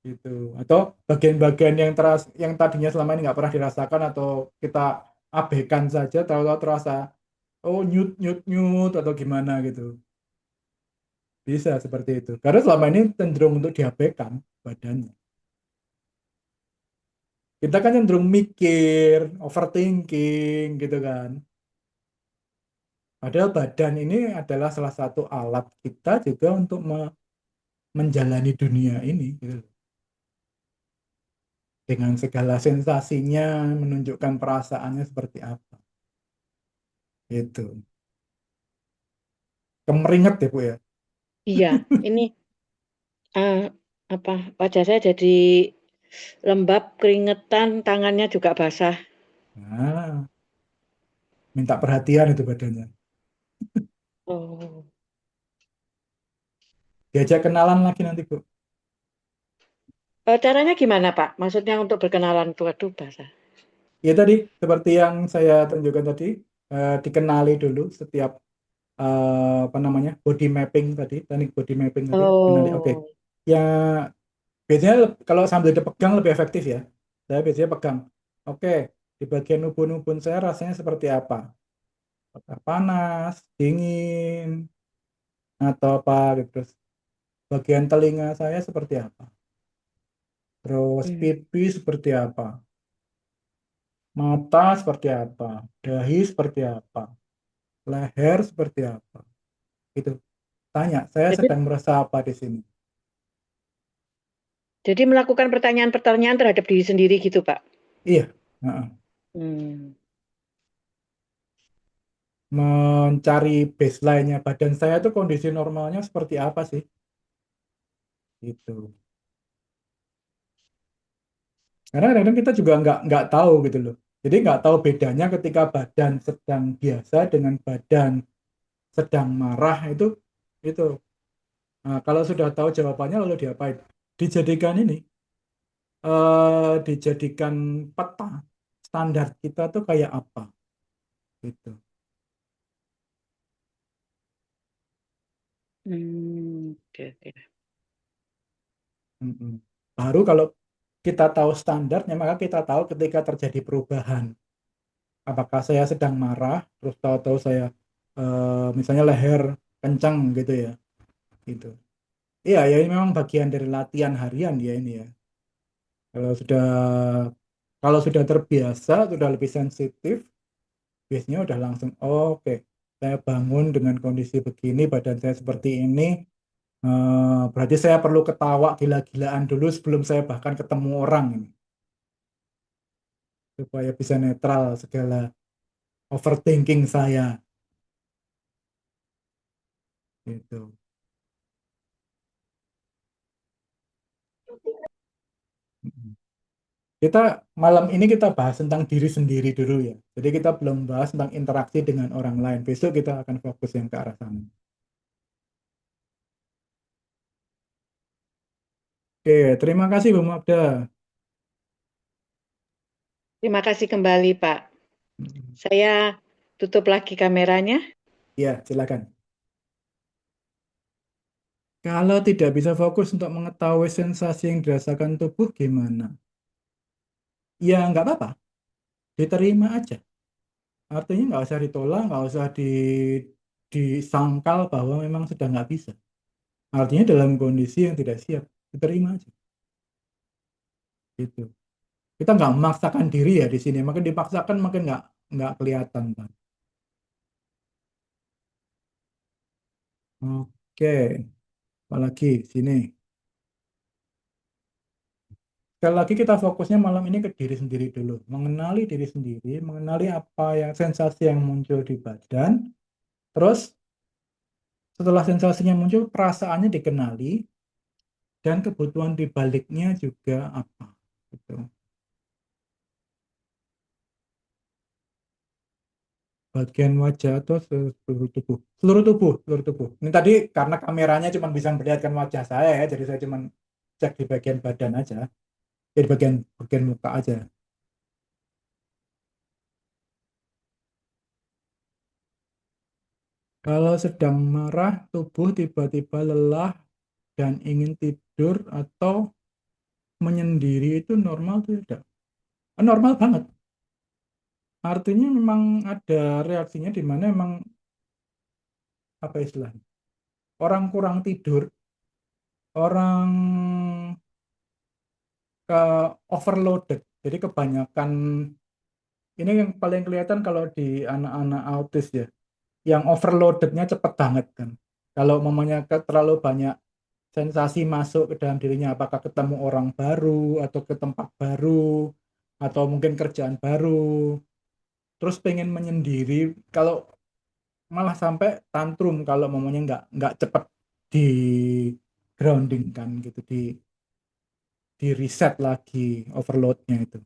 Gitu. Atau bagian-bagian yang tadinya selama ini nggak pernah dirasakan atau kita abaikan saja, tahu-tahu terasa, oh nyut nyut nyut atau gimana gitu. Bisa seperti itu. Karena selama ini cenderung untuk diabaikan badannya. Kita kan cenderung mikir, overthinking gitu kan. Padahal badan ini adalah salah satu alat kita juga untuk menjalani dunia ini gitu. Dengan segala sensasinya, menunjukkan perasaannya seperti apa. Itu. Kemeringet ya Bu ya. Iya, ini eh, apa wajah saya jadi lembab, keringetan, tangannya juga basah. Nah, minta perhatian itu badannya. Oh, Diajak kenalan lagi nanti Bu. caranya gimana Pak? Maksudnya untuk berkenalan tuh, aduh basah. Ya tadi, seperti yang saya tunjukkan tadi, dikenali dulu setiap apa namanya body mapping tadi, teknik body mapping tadi, kenali. Oke, Oh, ya biasanya kalau sambil dipegang lebih efektif ya. Saya biasanya pegang. Oke, di bagian ubun-ubun saya rasanya seperti apa? Apakah panas, dingin, atau apa gitu. Terus bagian telinga saya seperti apa? Terus hmm. pipi seperti apa? Mata seperti apa? Dahi seperti apa? Leher seperti apa? Itu. Tanya, saya Jadi, sedang merasa apa di sini? jadi melakukan pertanyaan-pertanyaan terhadap diri sendiri gitu Pak. Iya. Heeh. Hmm. Mencari baseline-nya badan saya itu kondisi normalnya seperti apa sih? Gitu. Karena kadang-kadang kita juga nggak tahu gitu loh. Jadi nggak tahu bedanya ketika badan sedang biasa dengan badan sedang marah itu. Nah, kalau sudah tahu jawabannya lalu diapain? Dijadikan ini, dijadikan peta standar kita tuh kayak apa gitu. Oke, oke. Mm-mm. Baru kalau kita tahu standarnya, maka kita tahu ketika terjadi perubahan. Apakah saya sedang marah, terus tahu-tahu saya misalnya leher kencang gitu ya, gitu. Iya, ya ini memang bagian dari latihan harian ya ini ya. Kalau sudah kalau sudah terbiasa, sudah lebih sensitif, biasanya udah langsung, oh, oke, saya bangun dengan kondisi begini, badan saya seperti ini, berarti saya perlu ketawa gila-gilaan dulu sebelum saya bahkan ketemu orang ini, supaya bisa netral segala overthinking saya, gitu. Kita malam ini kita bahas tentang diri sendiri dulu ya. Jadi kita belum bahas tentang interaksi dengan orang lain. Besok kita akan fokus yang ke arah sana. Oke, terima kasih Bu Magda. Terima kasih kembali, Pak. Saya tutup lagi kameranya. Ya, silakan. Kalau tidak bisa fokus untuk mengetahui sensasi yang dirasakan tubuh gimana? Ya nggak apa-apa, diterima aja. Artinya nggak usah ditolak, nggak usah disangkal bahwa memang sudah nggak bisa. Artinya dalam kondisi yang tidak siap, diterima aja. Gitu. Kita nggak memaksakan diri ya di sini. Makin dipaksakan makin nggak kelihatan, Pak. Oke, apalagi sini. Sekali lagi kita fokusnya malam ini ke diri sendiri dulu. Mengenali diri sendiri, mengenali apa yang sensasi yang muncul di badan. Terus setelah sensasinya muncul, perasaannya dikenali dan kebutuhan di baliknya juga apa. Gitu. Bagian wajah atau seluruh tubuh. Seluruh tubuh, seluruh tubuh. Ini tadi karena kameranya cuma bisa memperlihatkan wajah saya ya, jadi saya cuma cek di bagian badan aja. Di bagian bagian muka aja. Kalau sedang marah, tubuh tiba-tiba lelah dan ingin tidur atau menyendiri itu normal tidak? Normal banget. Artinya memang ada reaksinya di mana memang apa istilahnya? Orang kurang tidur, orang ke overloaded. Jadi kebanyakan ini yang paling kelihatan kalau di anak-anak autis ya, yang overloadednya cepat banget kan. Kalau mamanya terlalu banyak sensasi masuk ke dalam dirinya, apakah ketemu orang baru atau ke tempat baru atau mungkin kerjaan baru, terus pengen menyendiri, kalau malah sampai tantrum kalau mamanya nggak cepat di grounding kan gitu, di reset lagi overloadnya itu.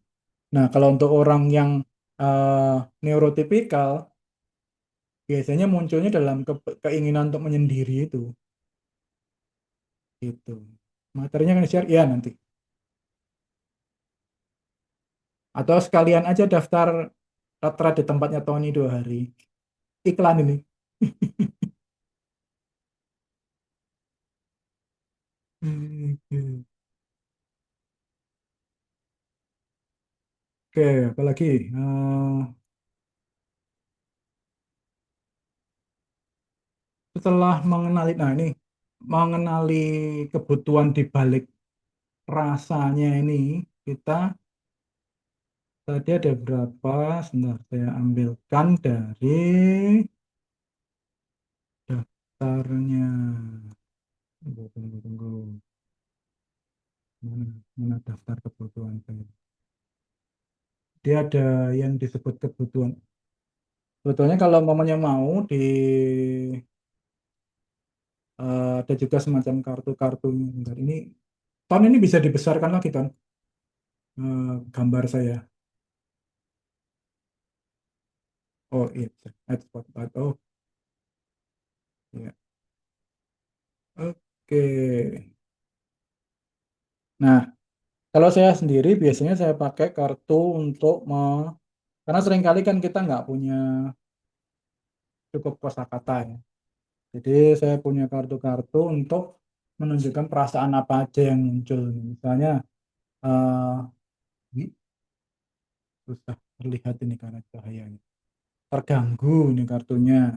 Nah, kalau untuk orang yang neurotipikal, biasanya munculnya dalam keinginan untuk menyendiri itu. Gitu. Materinya kan share, ya nanti. Atau sekalian aja daftar Ratra di tempatnya Tony 2 hari. Iklan ini. Oke, apalagi? Setelah mengenali, nah ini, mengenali kebutuhan di balik rasanya ini, kita tadi ada berapa? Sebentar, saya ambilkan dari daftarnya. Tunggu, tunggu, tunggu. Mana daftar kebutuhan saya? Dia ada yang disebut kebutuhan. Sebetulnya kalau mamanya mau ada juga semacam kartu-kartu. Bentar, ini Ton ini bisa dibesarkan lagi Ton, gambar saya. Oh iya, add Spotify. Oh iya. Oke. Nah, kalau saya sendiri biasanya saya pakai kartu untuk karena seringkali kan kita nggak punya cukup kosakata ya. Jadi saya punya kartu-kartu untuk menunjukkan perasaan apa aja yang muncul. Misalnya eh ini susah terlihat ini karena cahayanya. Terganggu ini kartunya.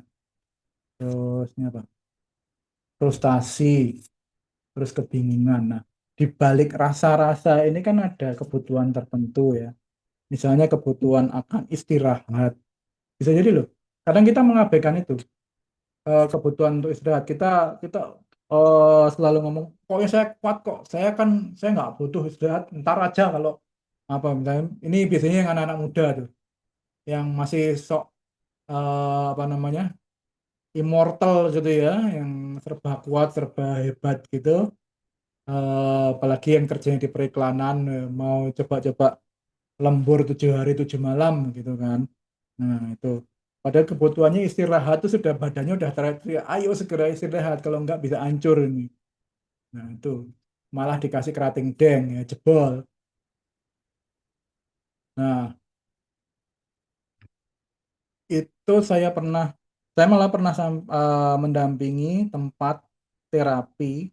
Terus ini apa? Frustasi, terus kebingungan. Nah, di balik rasa-rasa ini kan ada kebutuhan tertentu ya. Misalnya kebutuhan akan istirahat. Bisa jadi loh. Kadang kita mengabaikan itu kebutuhan untuk istirahat. Kita selalu ngomong, pokoknya saya kuat kok. Saya nggak butuh istirahat. Ntar aja kalau apa misalnya ini biasanya yang anak-anak muda tuh, yang masih sok apa namanya immortal gitu ya, yang serba kuat, serba hebat gitu. Apalagi yang kerjanya di periklanan mau coba-coba lembur 7 hari 7 malam gitu kan. Nah itu padahal kebutuhannya istirahat itu sudah badannya udah teriak, ayo segera istirahat kalau nggak bisa hancur ini. Nah itu malah dikasih kerating deng ya jebol. Nah itu saya malah pernah mendampingi tempat terapi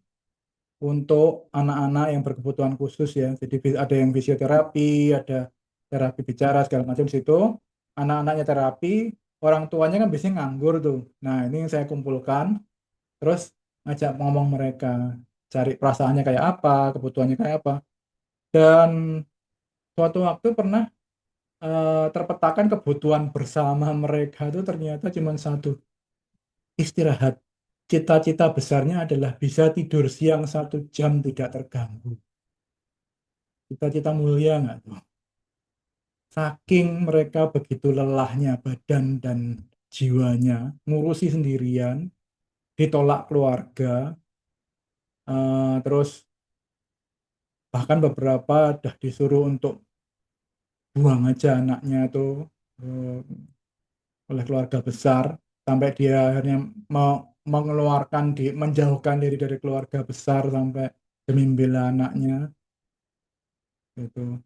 untuk anak-anak yang berkebutuhan khusus ya. Jadi ada yang fisioterapi, ada terapi bicara segala macam di situ. Anak-anaknya terapi, orang tuanya kan biasanya nganggur tuh. Nah, ini yang saya kumpulkan, terus ngajak ngomong mereka, cari perasaannya kayak apa, kebutuhannya kayak apa. Dan suatu waktu pernah terpetakan kebutuhan bersama mereka itu ternyata cuma satu, istirahat. Cita-cita besarnya adalah bisa tidur siang 1 jam tidak terganggu. Cita-cita mulia nggak tuh? Saking mereka begitu lelahnya badan dan jiwanya, ngurusi sendirian, ditolak keluarga, terus bahkan beberapa udah disuruh untuk buang aja anaknya tuh eh, oleh keluarga besar, sampai dia akhirnya mau mengeluarkan menjauhkan diri dari keluarga besar sampai demi membela anaknya gitu.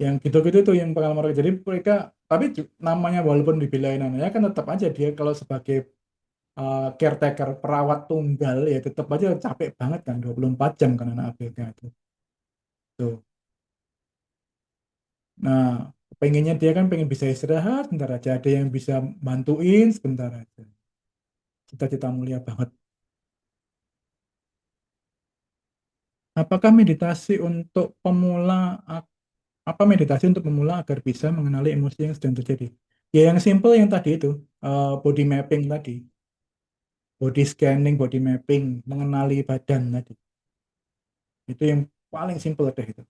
Yang gitu-gitu tuh yang pengalaman mereka. Jadi mereka tapi namanya walaupun dibelain anaknya kan tetap aja dia kalau sebagai caretaker perawat tunggal ya tetap aja capek banget kan 24 jam kan anak ABK itu tuh. Nah pengennya dia kan pengen bisa istirahat sebentar aja, ada yang bisa bantuin sebentar aja, cita-cita mulia banget. Apakah meditasi untuk pemula apa meditasi untuk pemula agar bisa mengenali emosi yang sedang terjadi? Ya yang simple yang tadi itu, body mapping tadi, body scanning, body mapping, mengenali badan tadi. Itu yang paling simple deh itu.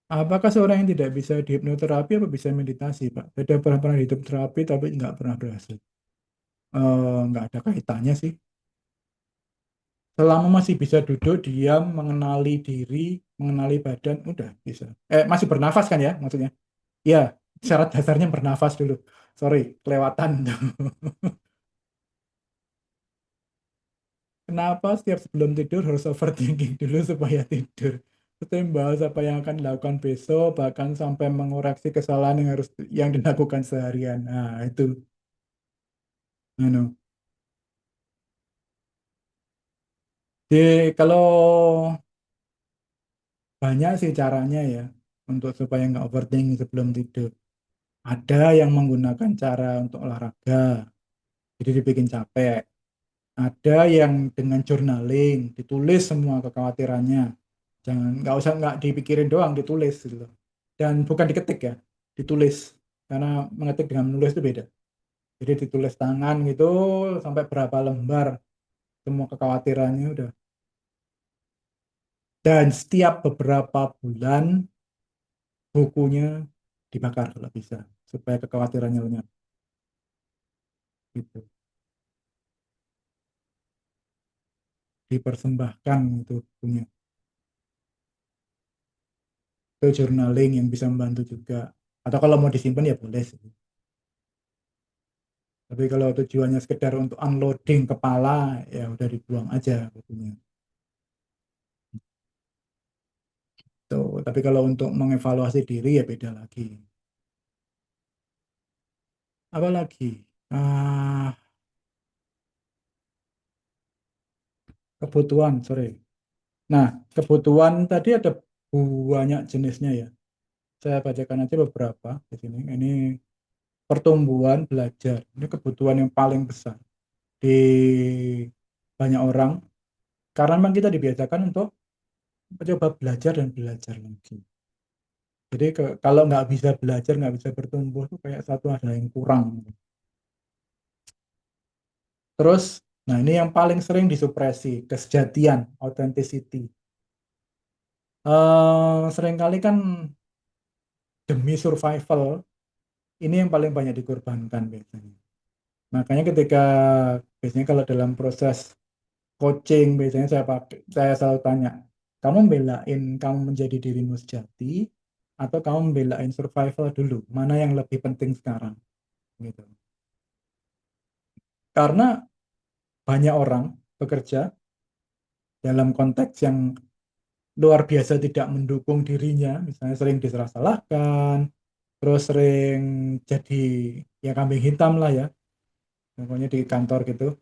Apakah seorang yang tidak bisa di hipnoterapi apa bisa meditasi, Pak? Saya pernah di hipnoterapi tapi nggak pernah berhasil. Nggak ada kaitannya sih. Selama masih bisa duduk, diam, mengenali diri, mengenali badan, udah bisa. Masih bernafas kan ya maksudnya? Ya, syarat dasarnya bernafas dulu. Sorry, kelewatan. Kenapa setiap sebelum tidur harus overthinking dulu supaya tidur? Kita membahas apa yang akan dilakukan besok, bahkan sampai mengoreksi kesalahan yang dilakukan seharian. Nah, itu. Anu. Jadi kalau banyak sih caranya ya untuk supaya nggak overthinking sebelum tidur. Ada yang menggunakan cara untuk olahraga, jadi dibikin capek. Ada yang dengan journaling, ditulis semua kekhawatirannya. Jangan, nggak dipikirin doang, ditulis gitu loh. Dan bukan diketik ya, ditulis. Karena mengetik dengan menulis itu beda. Jadi ditulis tangan gitu sampai berapa lembar semua kekhawatirannya udah. Dan setiap beberapa bulan bukunya dibakar kalau bisa supaya kekhawatirannya lenyap gitu. Dipersembahkan itu bukunya. Itu journaling yang bisa membantu juga. Atau kalau mau disimpan ya boleh sih. Tapi kalau tujuannya sekedar untuk unloading kepala, ya udah dibuang aja bukunya. Tuh, tapi kalau untuk mengevaluasi diri ya beda lagi. Apa lagi? Ah, kebutuhan, sorry. Nah, kebutuhan tadi ada banyak jenisnya ya. Saya bacakan aja beberapa di sini. Ini pertumbuhan belajar. Ini kebutuhan yang paling besar di banyak orang. Karena memang kita dibiasakan untuk mencoba belajar dan belajar lagi. Jadi kalau nggak bisa belajar, nggak bisa bertumbuh, tuh kayak satu ada yang kurang. Terus, nah ini yang paling sering disupresi, kesejatian, authenticity. Seringkali kan demi survival, ini yang paling banyak dikorbankan biasanya. Makanya ketika biasanya kalau dalam proses coaching biasanya saya selalu tanya, kamu belain kamu menjadi dirimu sejati atau kamu belain survival dulu? Mana yang lebih penting sekarang? Gitu. Karena banyak orang bekerja dalam konteks yang luar biasa tidak mendukung dirinya, misalnya sering disalah-salahkan, terus sering jadi ya kambing hitam lah ya, pokoknya di kantor gitu.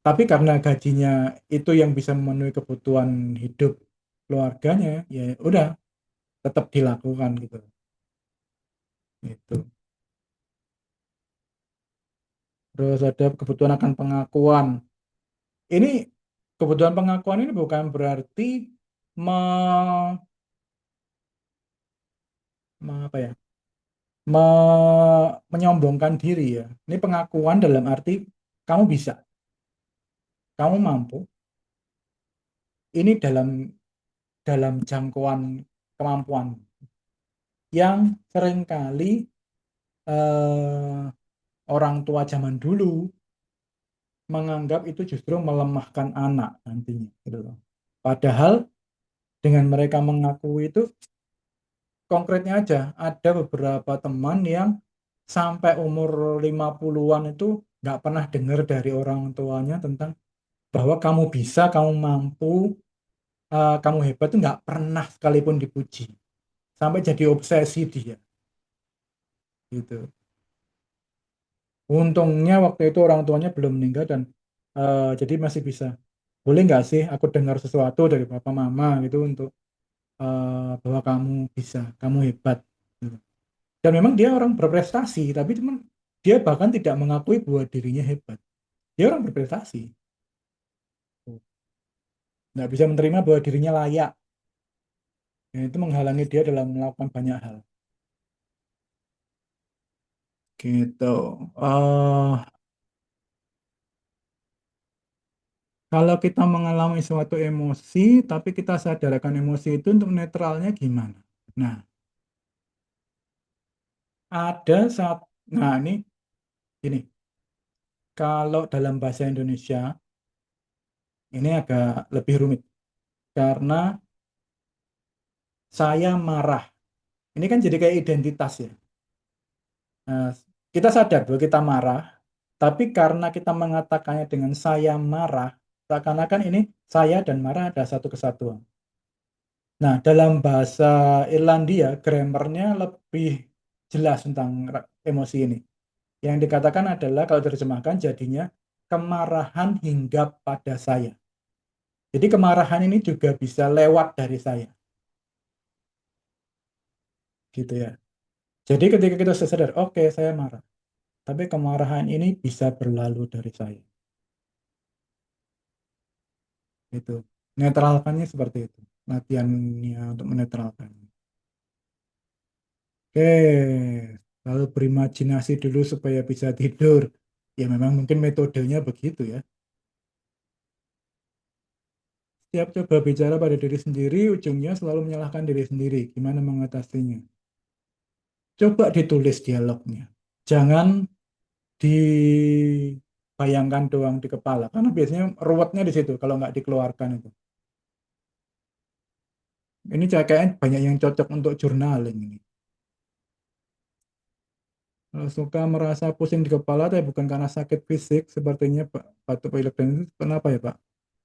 Tapi karena gajinya itu yang bisa memenuhi kebutuhan hidup keluarganya, ya udah tetap dilakukan gitu. Itu. Terus ada kebutuhan akan pengakuan. Ini kebutuhan pengakuan ini bukan berarti me, apa ya? Menyombongkan diri ya. Ini pengakuan dalam arti kamu bisa, kamu mampu. Ini dalam jangkauan kemampuan yang seringkali eh, orang tua zaman dulu menganggap itu justru melemahkan anak nantinya gitu loh. Padahal dengan mereka mengakui itu konkretnya aja ada beberapa teman yang sampai umur 50-an itu nggak pernah dengar dari orang tuanya tentang bahwa kamu bisa, kamu mampu, kamu hebat itu nggak pernah sekalipun dipuji. Sampai jadi obsesi dia gitu. Untungnya waktu itu orang tuanya belum meninggal dan jadi masih bisa. Boleh nggak sih aku dengar sesuatu dari papa mama gitu untuk bahwa kamu bisa, kamu hebat. Gitu. Dan memang dia orang berprestasi, tapi cuman dia bahkan tidak mengakui bahwa dirinya hebat. Dia orang berprestasi, nggak bisa menerima bahwa dirinya layak. Dan itu menghalangi dia dalam melakukan banyak hal. Gitu. eh Kalau kita mengalami suatu emosi, tapi kita sadarkan emosi itu untuk netralnya gimana? Nah, ada saat, nah ini, kalau dalam bahasa Indonesia, ini agak lebih rumit. Karena saya marah, ini kan jadi kayak identitas ya. Nah, kita sadar bahwa kita marah, tapi karena kita mengatakannya dengan saya marah, seakan-akan ini saya dan marah ada satu kesatuan. Nah, dalam bahasa Irlandia, grammarnya lebih jelas tentang emosi ini. Yang dikatakan adalah kalau diterjemahkan jadinya kemarahan hinggap pada saya. Jadi kemarahan ini juga bisa lewat dari saya, gitu ya. Jadi ketika kita sadar, oke saya marah, tapi kemarahan ini bisa berlalu dari saya. Itu netralkannya seperti itu. Latihannya untuk menetralkannya. Oke, lalu berimajinasi dulu supaya bisa tidur. Ya memang mungkin metodenya begitu ya. Setiap coba bicara pada diri sendiri, ujungnya selalu menyalahkan diri sendiri. Gimana mengatasinya? Coba ditulis dialognya. Jangan dibayangkan doang di kepala. Karena biasanya ruwetnya di situ kalau nggak dikeluarkan itu. Ini kayaknya banyak yang cocok untuk journaling ini. Kalau suka merasa pusing di kepala, tapi bukan karena sakit fisik, sepertinya Pak, batuk pilek dan itu kenapa ya Pak?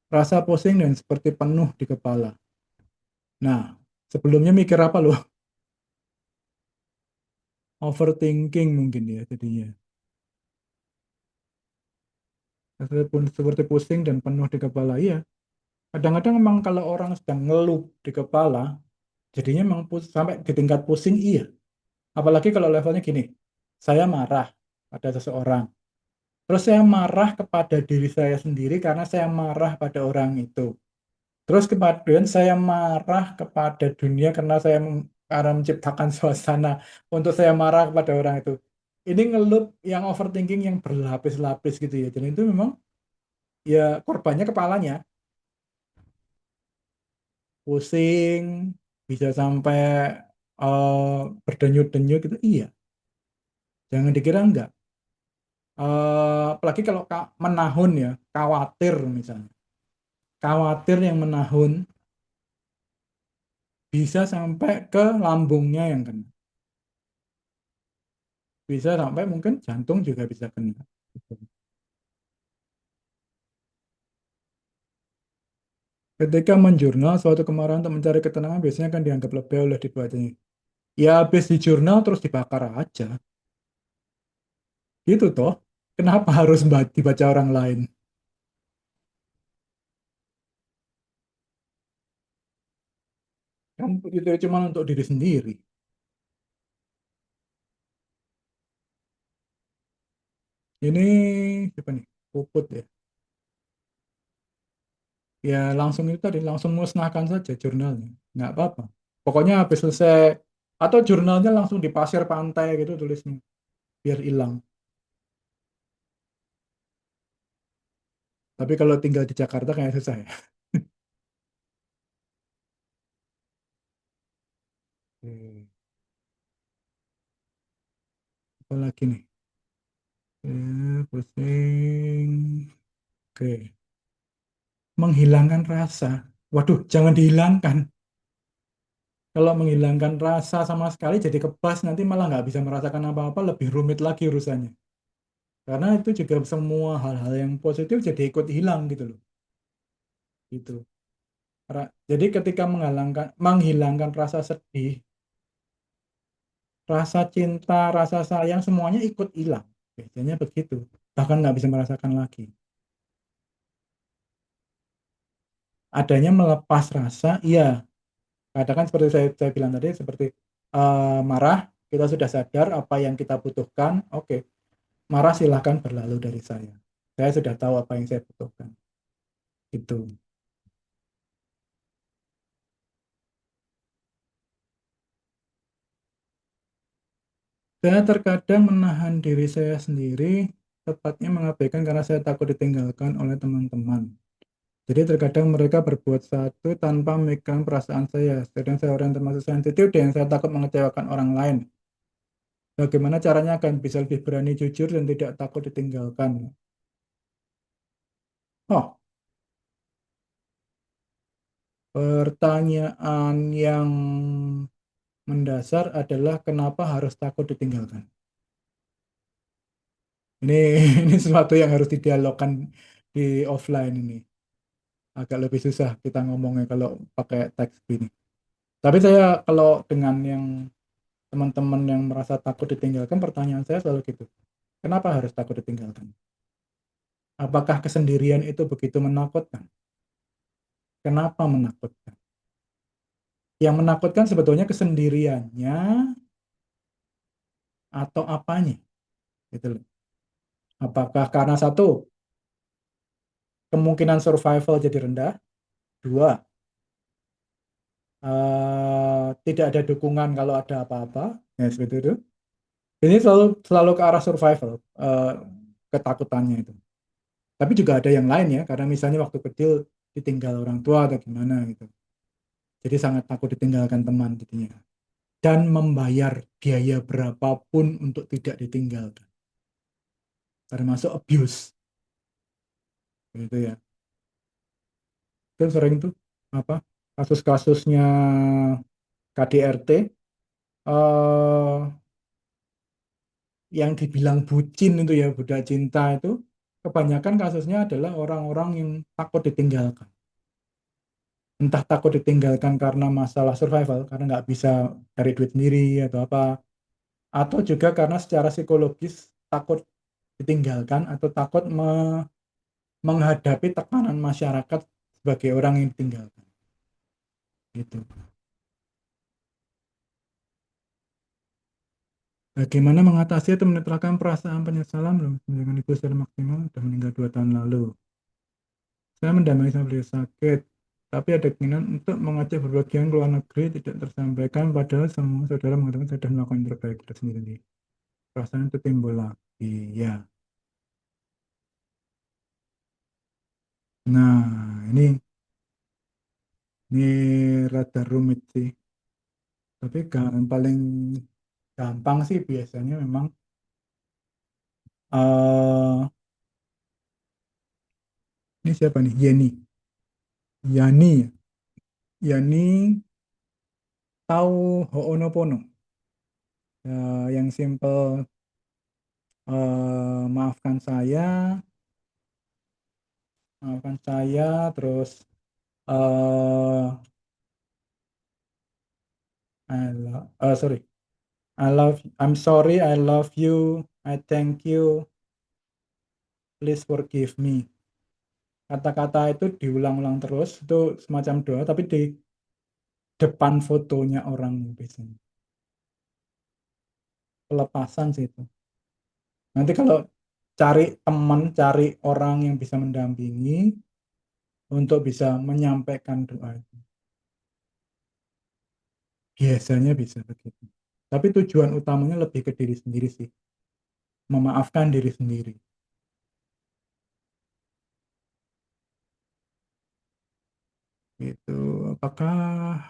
Rasa pusing dan seperti penuh di kepala. Nah, sebelumnya mikir apa loh? Overthinking mungkin ya jadinya. Seperti pusing dan penuh di kepala. Iya, kadang-kadang memang kalau orang sedang ngeluh di kepala, jadinya memang sampai di tingkat pusing, iya. Apalagi kalau levelnya gini, saya marah pada seseorang. Terus saya marah kepada diri saya sendiri karena saya marah pada orang itu. Terus kemudian saya marah kepada dunia karena menciptakan suasana untuk saya marah kepada orang itu. Ini ngelup yang overthinking yang berlapis-lapis gitu ya. Dan itu memang ya korbannya kepalanya. Pusing, bisa sampai berdenyut-denyut gitu. Iya, jangan dikira enggak. Apalagi kalau menahun ya, khawatir misalnya. Khawatir yang menahun bisa sampai ke lambungnya yang kena. Bisa sampai mungkin jantung juga bisa kena. Ketika menjurnal suatu kemarahan untuk mencari ketenangan biasanya kan dianggap lebih oleh dibacanya. Ya habis di jurnal terus dibakar aja. Gitu toh. Kenapa harus dibaca orang lain? Kan itu cuma untuk diri sendiri. Ini siapa nih? Puput ya. Ya langsung itu tadi, langsung musnahkan saja jurnalnya. Nggak apa-apa. Pokoknya habis selesai, atau jurnalnya langsung di pasir pantai gitu tulisnya. Biar hilang. Tapi kalau tinggal di Jakarta kayak susah ya. Hmm. Apa lagi nih? Pusing. Oke. Menghilangkan rasa. Waduh, jangan dihilangkan. Kalau menghilangkan rasa sama sekali jadi kebas, nanti malah nggak bisa merasakan apa-apa, lebih rumit lagi urusannya. Karena itu juga semua hal-hal yang positif jadi ikut hilang gitu loh. Gitu. Jadi ketika menghilangkan rasa sedih, rasa cinta, rasa sayang, semuanya ikut hilang. Biasanya begitu. Bahkan nggak bisa merasakan lagi. Adanya melepas rasa, iya. Katakan seperti saya bilang tadi, seperti marah, kita sudah sadar apa yang kita butuhkan, oke. Marah silahkan berlalu dari saya. Saya sudah tahu apa yang saya butuhkan. Itu. Saya terkadang menahan diri saya sendiri, tepatnya mengabaikan karena saya takut ditinggalkan oleh teman-teman. Jadi terkadang mereka berbuat satu tanpa memikirkan perasaan saya. Sedang saya orang yang termasuk sensitif dan saya takut mengecewakan orang lain. Bagaimana caranya akan bisa lebih berani jujur dan tidak takut ditinggalkan? Oh, pertanyaan yang mendasar adalah kenapa harus takut ditinggalkan? Ini ini sesuatu yang harus didialogkan di offline ini. Agak lebih susah kita ngomongnya kalau pakai teks gini. Tapi saya kalau dengan yang teman-teman yang merasa takut ditinggalkan, pertanyaan saya selalu gitu. Kenapa harus takut ditinggalkan? Apakah kesendirian itu begitu menakutkan? Kenapa menakutkan? Yang menakutkan sebetulnya kesendiriannya atau apanya? Gitu loh. Apakah karena satu, kemungkinan survival jadi rendah, dua, tidak ada dukungan kalau ada apa-apa, ya seperti itu. Ini selalu selalu ke arah survival, ketakutannya itu. Tapi juga ada yang lain ya, karena misalnya waktu kecil ditinggal orang tua atau gimana gitu. Jadi sangat takut ditinggalkan teman jadinya. Dan membayar biaya berapapun untuk tidak ditinggalkan. Termasuk abuse. Gitu ya. Itu sering tuh apa kasus-kasusnya KDRT, yang dibilang bucin itu ya, budak cinta itu kebanyakan kasusnya adalah orang-orang yang takut ditinggalkan. Entah takut ditinggalkan karena masalah survival, karena nggak bisa cari duit sendiri atau apa, atau juga karena secara psikologis takut ditinggalkan atau takut menghadapi tekanan masyarakat sebagai orang yang ditinggalkan. Gitu. Bagaimana mengatasi atau menetralkan perasaan penyesalan belum dengan itu secara maksimal sudah meninggal 2 tahun lalu. Saya mendampingi sang beliau sakit, tapi ada keinginan untuk mengajak berbagian ke luar negeri tidak tersampaikan padahal semua saudara mengatakan saya sudah melakukan yang terbaik kita sendiri. Perasaan itu timbul lagi, ya. Nah, ini rada rumit sih. Tapi yang paling gampang sih biasanya memang eh ini siapa nih? Yeni. Yani. Yani tahu Ho'onopono. Yang simple maafkan saya, terus eh sorry, I'm sorry, I love you, I thank you, please forgive me. Kata-kata itu diulang-ulang terus, itu semacam doa, tapi di depan fotonya orang biasanya. Pelepasan sih itu. Nanti kalau cari teman, cari orang yang bisa mendampingi untuk bisa menyampaikan doa itu. Biasanya bisa begitu. Tapi tujuan utamanya lebih ke diri sendiri sih. Memaafkan diri sendiri. Itu apakah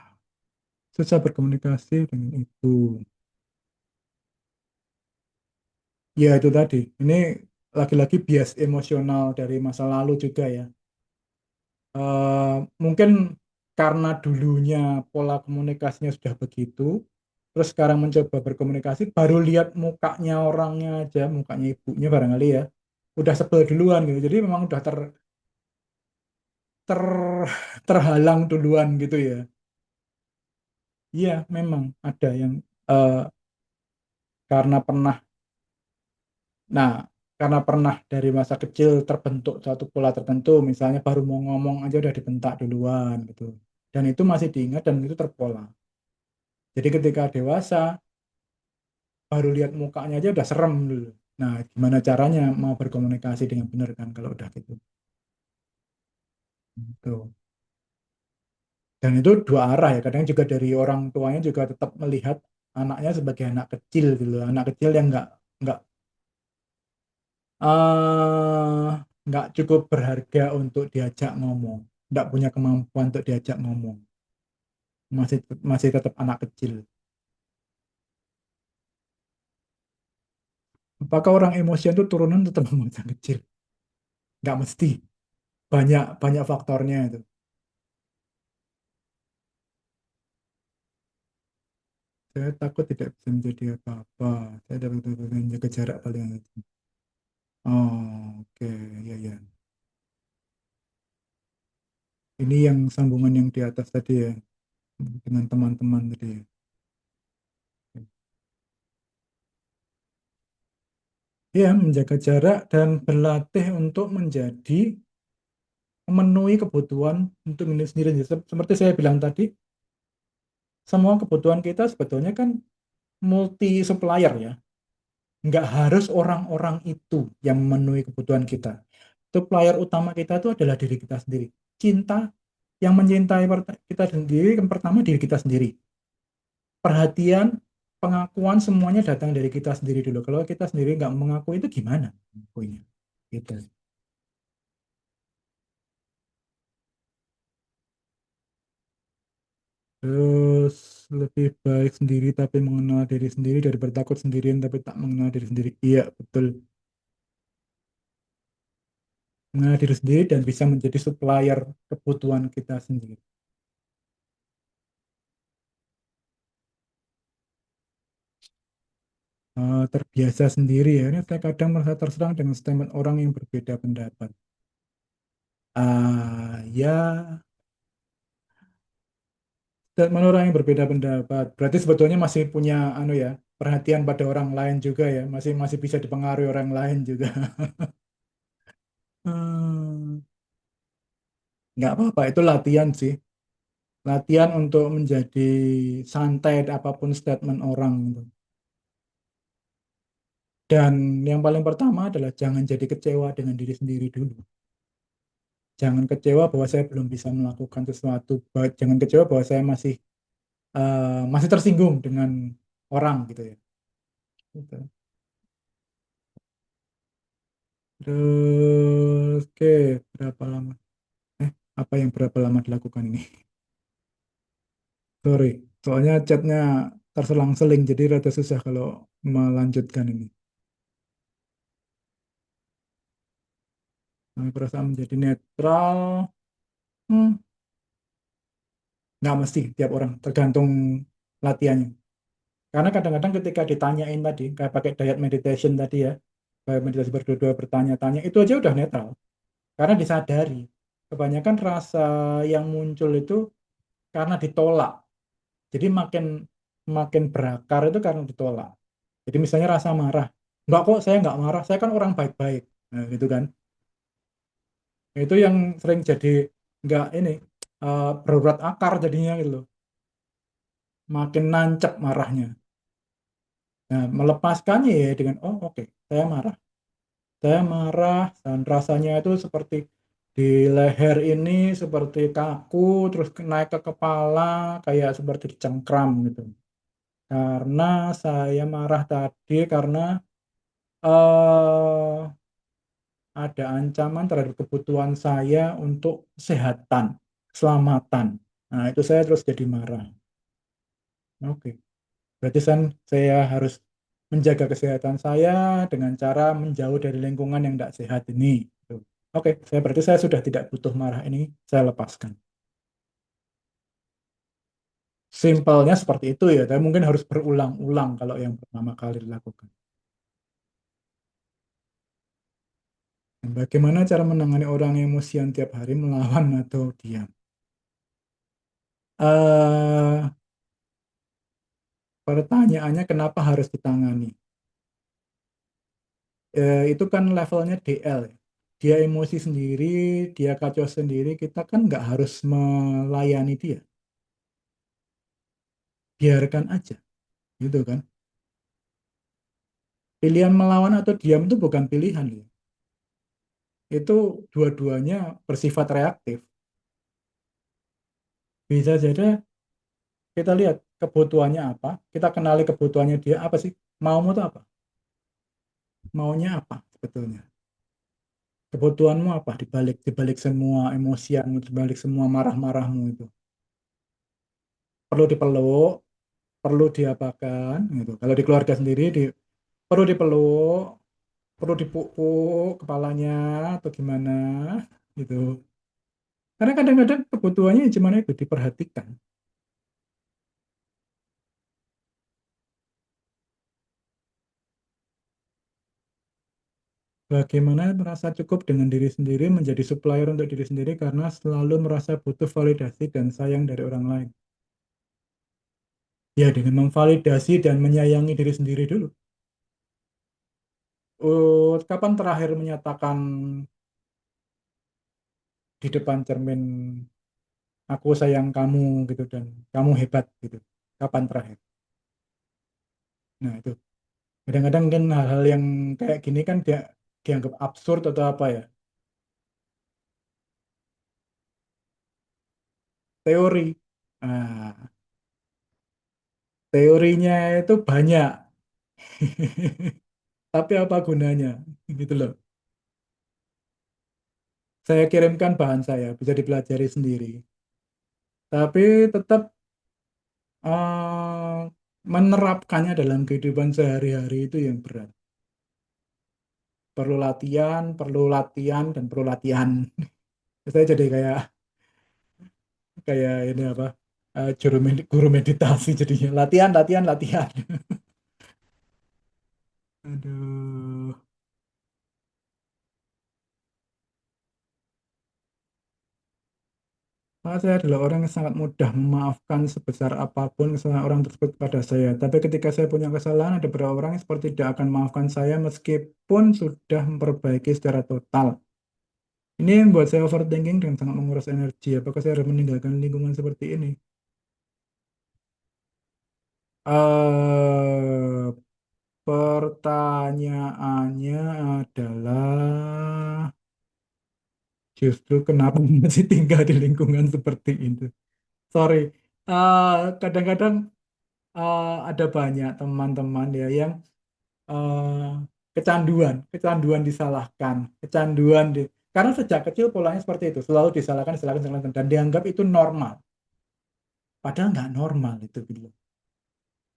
susah berkomunikasi dengan ibu? Ya itu tadi. Ini lagi-lagi bias emosional dari masa lalu juga ya. Mungkin karena dulunya pola komunikasinya sudah begitu, terus sekarang mencoba berkomunikasi, baru lihat mukanya orangnya aja, mukanya ibunya barangkali ya, udah sebel duluan gitu. Jadi memang udah ter, terhalang duluan gitu ya. Iya, memang ada yang eh, karena pernah, nah karena pernah dari masa kecil terbentuk suatu pola tertentu, misalnya baru mau ngomong aja udah dibentak duluan gitu. Dan itu masih diingat dan itu terpola. Jadi ketika dewasa, baru lihat mukanya aja udah serem dulu. Nah, gimana caranya mau berkomunikasi dengan benar kan kalau udah gitu. Gitu. Dan itu dua arah ya. Kadang juga dari orang tuanya juga tetap melihat anaknya sebagai anak kecil gitu. Anak kecil yang nggak eh, nggak cukup berharga untuk diajak ngomong, nggak punya kemampuan untuk diajak ngomong, masih masih tetap anak kecil. Apakah orang emosian itu turunan tetap masa kecil? Nggak mesti, banyak banyak faktornya itu. Saya takut tidak bisa menjadi apa-apa. Saya dapat menjaga jarak paling itu. Oh, oke, ya ya. Ini yang sambungan yang di atas tadi ya, dengan teman-teman tadi ya. Ya, menjaga jarak dan berlatih untuk menjadi memenuhi kebutuhan untuk diri sendiri. Seperti saya bilang tadi, semua kebutuhan kita sebetulnya kan multi supplier ya. Nggak harus orang-orang itu yang memenuhi kebutuhan kita. Supplier utama kita itu adalah diri kita sendiri. Cinta yang mencintai kita sendiri, yang pertama diri kita sendiri. Perhatian, pengakuan semuanya datang dari kita sendiri dulu. Kalau kita sendiri nggak mengakui itu gimana? Mengakuinya. Gitu. Terus lebih baik sendiri tapi mengenal diri sendiri daripada takut sendirian tapi tak mengenal diri sendiri. Iya, betul. Mengenal diri sendiri dan bisa menjadi supplier kebutuhan kita sendiri. Terbiasa sendiri ya. Ini saya kadang merasa terserang dengan statement orang yang berbeda pendapat. Ya, statement orang yang berbeda pendapat. Berarti sebetulnya masih punya anu ya, perhatian pada orang lain juga ya. Masih masih bisa dipengaruhi orang lain juga. Hmm, nggak apa-apa, itu latihan sih. Latihan untuk menjadi santai apapun statement orang gitu. Dan yang paling pertama adalah jangan jadi kecewa dengan diri sendiri dulu. Jangan kecewa bahwa saya belum bisa melakukan sesuatu. Jangan kecewa bahwa saya masih tersinggung dengan orang gitu ya. Gitu. Terus, oke, berapa lama? Apa yang berapa lama dilakukan ini? Sorry, soalnya chatnya terselang-seling, jadi rada susah kalau melanjutkan ini. Perasaan menjadi netral, hmm, nggak mesti tiap orang, tergantung latihannya. Karena kadang-kadang ketika ditanyain tadi, kayak pakai diet meditation tadi ya, kayak meditasi berdua bertanya-tanya, itu aja udah netral. Karena disadari, kebanyakan rasa yang muncul itu karena ditolak. Jadi makin makin berakar itu karena ditolak. Jadi misalnya rasa marah, enggak kok saya nggak marah, saya kan orang baik-baik. Nah, gitu kan. Itu yang sering jadi nggak ini berurat akar jadinya gitu loh. Makin nancep marahnya. Nah, melepaskannya ya dengan oh oke, saya marah. Saya marah dan rasanya itu seperti di leher ini seperti kaku terus naik ke kepala kayak seperti dicengkram gitu. Karena saya marah tadi karena eh ada ancaman terhadap kebutuhan saya untuk kesehatan, keselamatan. Nah, itu saya terus jadi marah. Oke, berarti saya harus menjaga kesehatan saya dengan cara menjauh dari lingkungan yang tidak sehat ini. Gitu. Oke, berarti saya sudah tidak butuh marah ini, saya lepaskan. Simpelnya seperti itu ya, tapi mungkin harus berulang-ulang kalau yang pertama kali dilakukan. Dan bagaimana cara menangani orang yang emosian tiap hari melawan atau diam? eh Pertanyaannya kenapa harus ditangani? Itu kan levelnya DL. Ya. Dia emosi sendiri, dia kacau sendiri, kita kan nggak harus melayani dia. Biarkan aja, gitu kan. Pilihan melawan atau diam itu bukan pilihan. Ya. Itu dua-duanya bersifat reaktif. Bisa jadi kita lihat kebutuhannya apa, kita kenali kebutuhannya dia apa sih, maumu itu apa, maunya apa sebetulnya, kebutuhanmu apa dibalik semua emosianmu, dibalik semua marah-marahmu itu, perlu dipeluk, perlu diapakan gitu. Kalau di keluarga sendiri perlu dipeluk, perlu dipuk-puk kepalanya atau gimana gitu. Karena kadang-kadang kebutuhannya cuma itu diperhatikan. Bagaimana merasa cukup dengan diri sendiri menjadi supplier untuk diri sendiri karena selalu merasa butuh validasi dan sayang dari orang lain. Ya, dengan memvalidasi dan menyayangi diri sendiri dulu. Kapan terakhir menyatakan di depan cermin, aku sayang kamu gitu dan kamu hebat gitu. Kapan terakhir? Nah, itu. Kadang-kadang kan hal-hal yang kayak gini kan dia dianggap absurd atau apa ya. Teori. Nah, teorinya itu banyak. Tapi apa gunanya? Gitu loh. Saya kirimkan bahan saya, bisa dipelajari sendiri. Tapi tetap eh, menerapkannya dalam kehidupan sehari-hari itu yang berat. Perlu latihan, dan perlu latihan. Saya jadi kayak kayak ini apa? Guru meditasi jadinya. Latihan, latihan, latihan. Aduh. Karena saya adalah orang yang sangat mudah memaafkan sebesar apapun kesalahan orang tersebut kepada saya. Tapi ketika saya punya kesalahan, ada beberapa orang yang seperti tidak akan memaafkan saya meskipun sudah memperbaiki secara total. Ini yang buat saya overthinking dan sangat menguras energi. Apakah saya harus meninggalkan lingkungan seperti ini? eh Pertanyaannya adalah justru kenapa masih tinggal di lingkungan seperti itu? Sorry, kadang-kadang ada banyak teman-teman ya yang kecanduan disalahkan, karena sejak kecil polanya seperti itu, selalu disalahkan, disalahkan, disalahkan, dan dianggap itu normal. Padahal nggak normal itu gitu loh.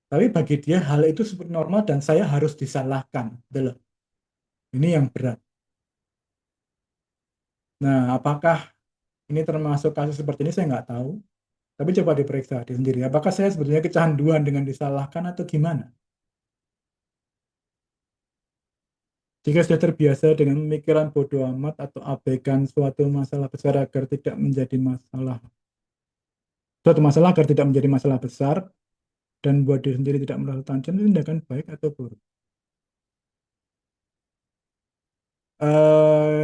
Tapi bagi dia hal itu seperti normal dan saya harus disalahkan, gitu loh. Ini yang berat. Nah, apakah ini termasuk kasus seperti ini saya nggak tahu. Tapi coba diperiksa di sendiri. Apakah saya sebetulnya kecanduan dengan disalahkan atau gimana? Jika sudah terbiasa dengan pemikiran bodoh amat atau abaikan suatu masalah agar tidak menjadi masalah besar dan buat diri sendiri tidak merasa terancam, itu tindakan baik atau buruk?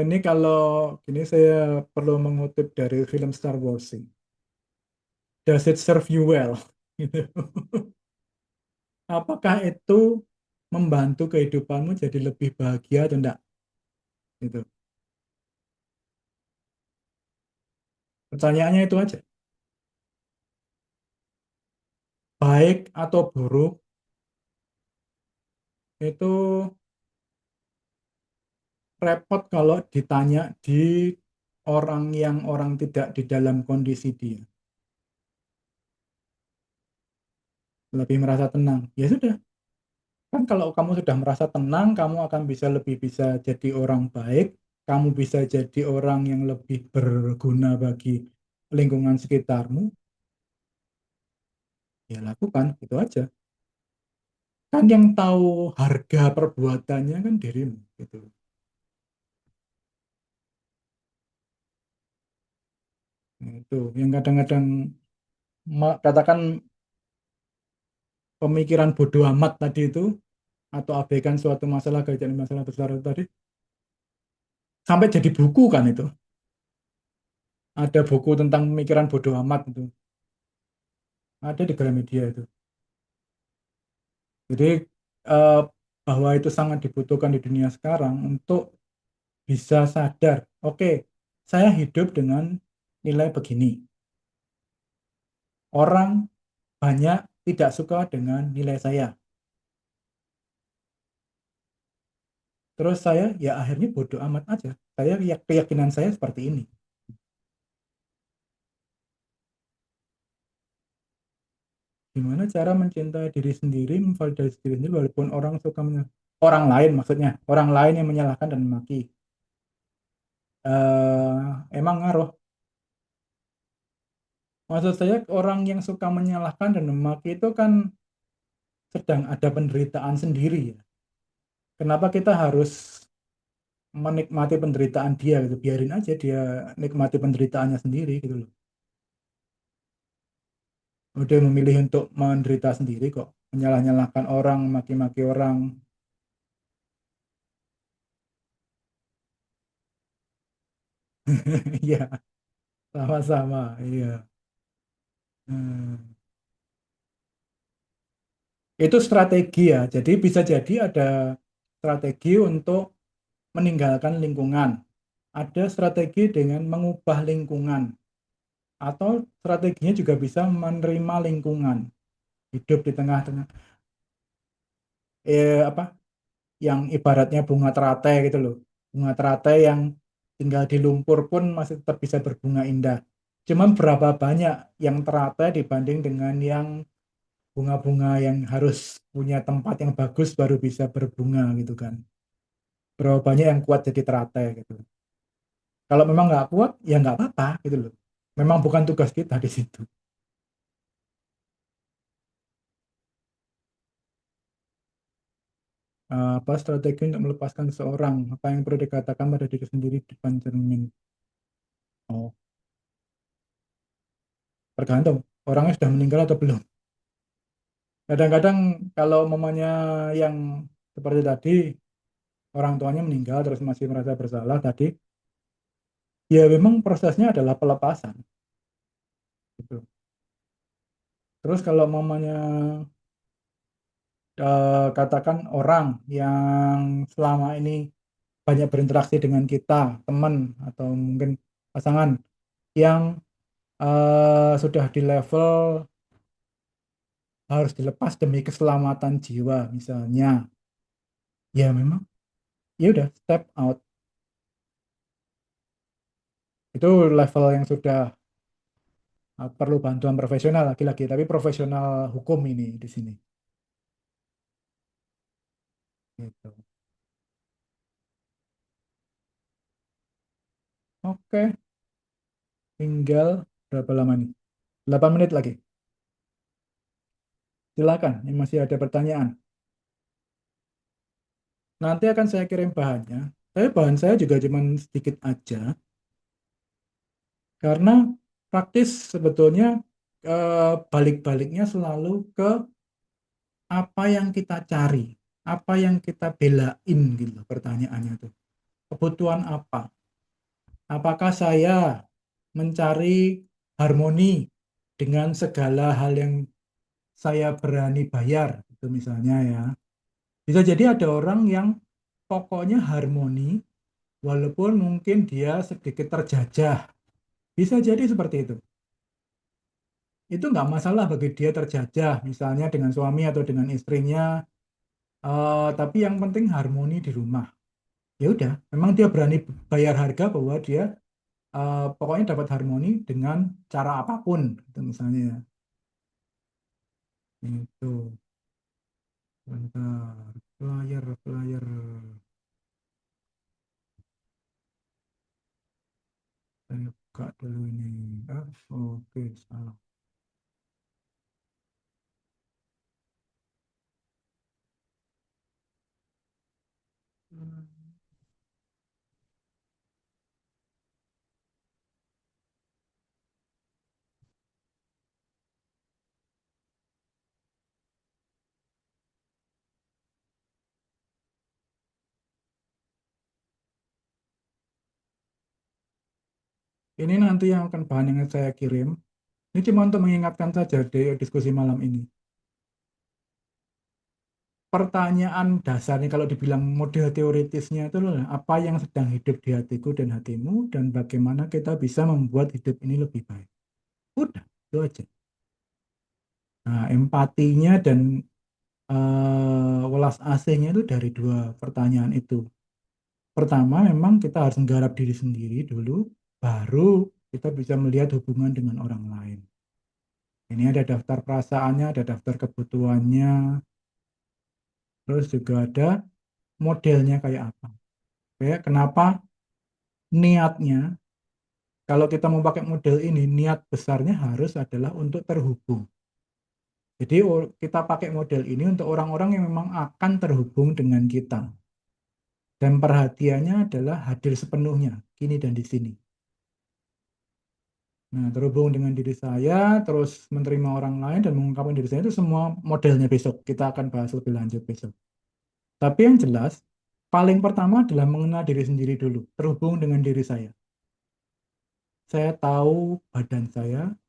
Ini kalau gini saya perlu mengutip dari film Star Wars sih. Does it serve you well? Gitu. Apakah itu membantu kehidupanmu jadi lebih bahagia atau enggak? Gitu. Pertanyaannya itu aja. Baik atau buruk itu repot kalau ditanya di orang yang orang tidak di dalam kondisi dia. Lebih merasa tenang. Ya sudah. Kan kalau kamu sudah merasa tenang, kamu akan bisa jadi orang baik, kamu bisa jadi orang yang lebih berguna bagi lingkungan sekitarmu, ya lakukan, itu aja. Kan yang tahu harga perbuatannya kan dirimu, gitu. Nah, itu yang kadang-kadang katakan pemikiran bodoh amat tadi itu, atau abaikan suatu masalah agar jadi masalah besar itu tadi, sampai jadi buku kan itu. Ada buku tentang pemikiran bodoh amat itu. Ada di Gramedia itu. Jadi eh, bahwa itu sangat dibutuhkan di dunia sekarang untuk bisa sadar, oke, saya hidup dengan nilai begini. Orang banyak tidak suka dengan nilai saya. Terus saya ya akhirnya bodoh amat aja. Saya keyakinan saya seperti ini. Gimana cara mencintai diri sendiri, memvalidasi diri sendiri walaupun orang suka orang lain, maksudnya orang lain yang menyalahkan dan memaki. Emang ngaruh. Maksud saya orang yang suka menyalahkan dan memaki itu kan sedang ada penderitaan sendiri ya. Kenapa kita harus menikmati penderitaan dia gitu? Biarin aja dia nikmati penderitaannya sendiri gitu loh. Udah memilih untuk menderita sendiri kok. Menyalah-nyalahkan orang, maki-maki orang. Iya, sama-sama. Iya. Hmm. Itu strategi ya. Jadi bisa jadi ada strategi untuk meninggalkan lingkungan. Ada strategi dengan mengubah lingkungan. Atau strateginya juga bisa menerima lingkungan. Hidup di tengah-tengah apa yang ibaratnya bunga teratai gitu loh. Bunga teratai yang tinggal di lumpur pun masih tetap bisa berbunga indah. Cuman berapa banyak yang teratai dibanding dengan yang bunga-bunga yang harus punya tempat yang bagus baru bisa berbunga gitu kan. Berapa banyak yang kuat jadi teratai gitu. Kalau memang nggak kuat ya nggak apa-apa gitu loh. Memang bukan tugas kita di situ. Apa strategi untuk melepaskan seseorang? Apa yang perlu dikatakan pada diri sendiri di depan cermin? Oh, tergantung orangnya sudah meninggal atau belum. Kadang-kadang kalau mamanya yang seperti tadi, orang tuanya meninggal terus masih merasa bersalah tadi, ya memang prosesnya adalah pelepasan. Gitu. Terus kalau mamanya katakan orang yang selama ini banyak berinteraksi dengan kita, teman atau mungkin pasangan yang sudah di level harus dilepas demi keselamatan jiwa misalnya, ya memang ya udah step out. Itu level yang sudah perlu bantuan profesional lagi-lagi, tapi profesional hukum ini di sini. Gitu. Oke, tinggal berapa lama nih? 8 menit lagi. Silakan, ini masih ada pertanyaan. Nanti akan saya kirim bahannya. Tapi bahan saya juga cuma sedikit aja, karena praktis sebetulnya balik-baliknya selalu ke apa yang kita cari, apa yang kita belain gitu loh pertanyaannya tuh. Kebutuhan apa? Apakah saya mencari harmoni dengan segala hal yang saya berani bayar, itu misalnya ya. Bisa jadi ada orang yang pokoknya harmoni, walaupun mungkin dia sedikit terjajah. Bisa jadi seperti itu. Itu nggak masalah bagi dia terjajah, misalnya dengan suami atau dengan istrinya, tapi yang penting harmoni di rumah. Ya udah, memang dia berani bayar harga bahwa dia pokoknya dapat harmoni dengan cara apapun, gitu misalnya. Itu, bentar, flyer. Saya buka dulu ini. Oke, salah. Ini nanti yang akan bahan yang saya kirim. Ini cuma untuk mengingatkan saja di diskusi malam ini. Pertanyaan dasarnya kalau dibilang model teoritisnya itu adalah apa yang sedang hidup di hatiku dan hatimu dan bagaimana kita bisa membuat hidup ini lebih baik. Udah, itu aja. Nah, empatinya dan welas asihnya itu dari dua pertanyaan itu. Pertama, memang kita harus menggarap diri sendiri dulu, baru kita bisa melihat hubungan dengan orang lain. Ini ada daftar perasaannya, ada daftar kebutuhannya, terus juga ada modelnya kayak apa. Kayak kenapa niatnya, kalau kita mau pakai model ini, niat besarnya harus adalah untuk terhubung. Jadi kita pakai model ini untuk orang-orang yang memang akan terhubung dengan kita. Dan perhatiannya adalah hadir sepenuhnya, kini dan di sini. Nah, terhubung dengan diri saya, terus menerima orang lain dan mengungkapkan diri saya itu semua modelnya besok. Kita akan bahas lebih lanjut besok. Tapi yang jelas, paling pertama adalah mengenal diri sendiri dulu, terhubung dengan diri saya. Saya tahu badan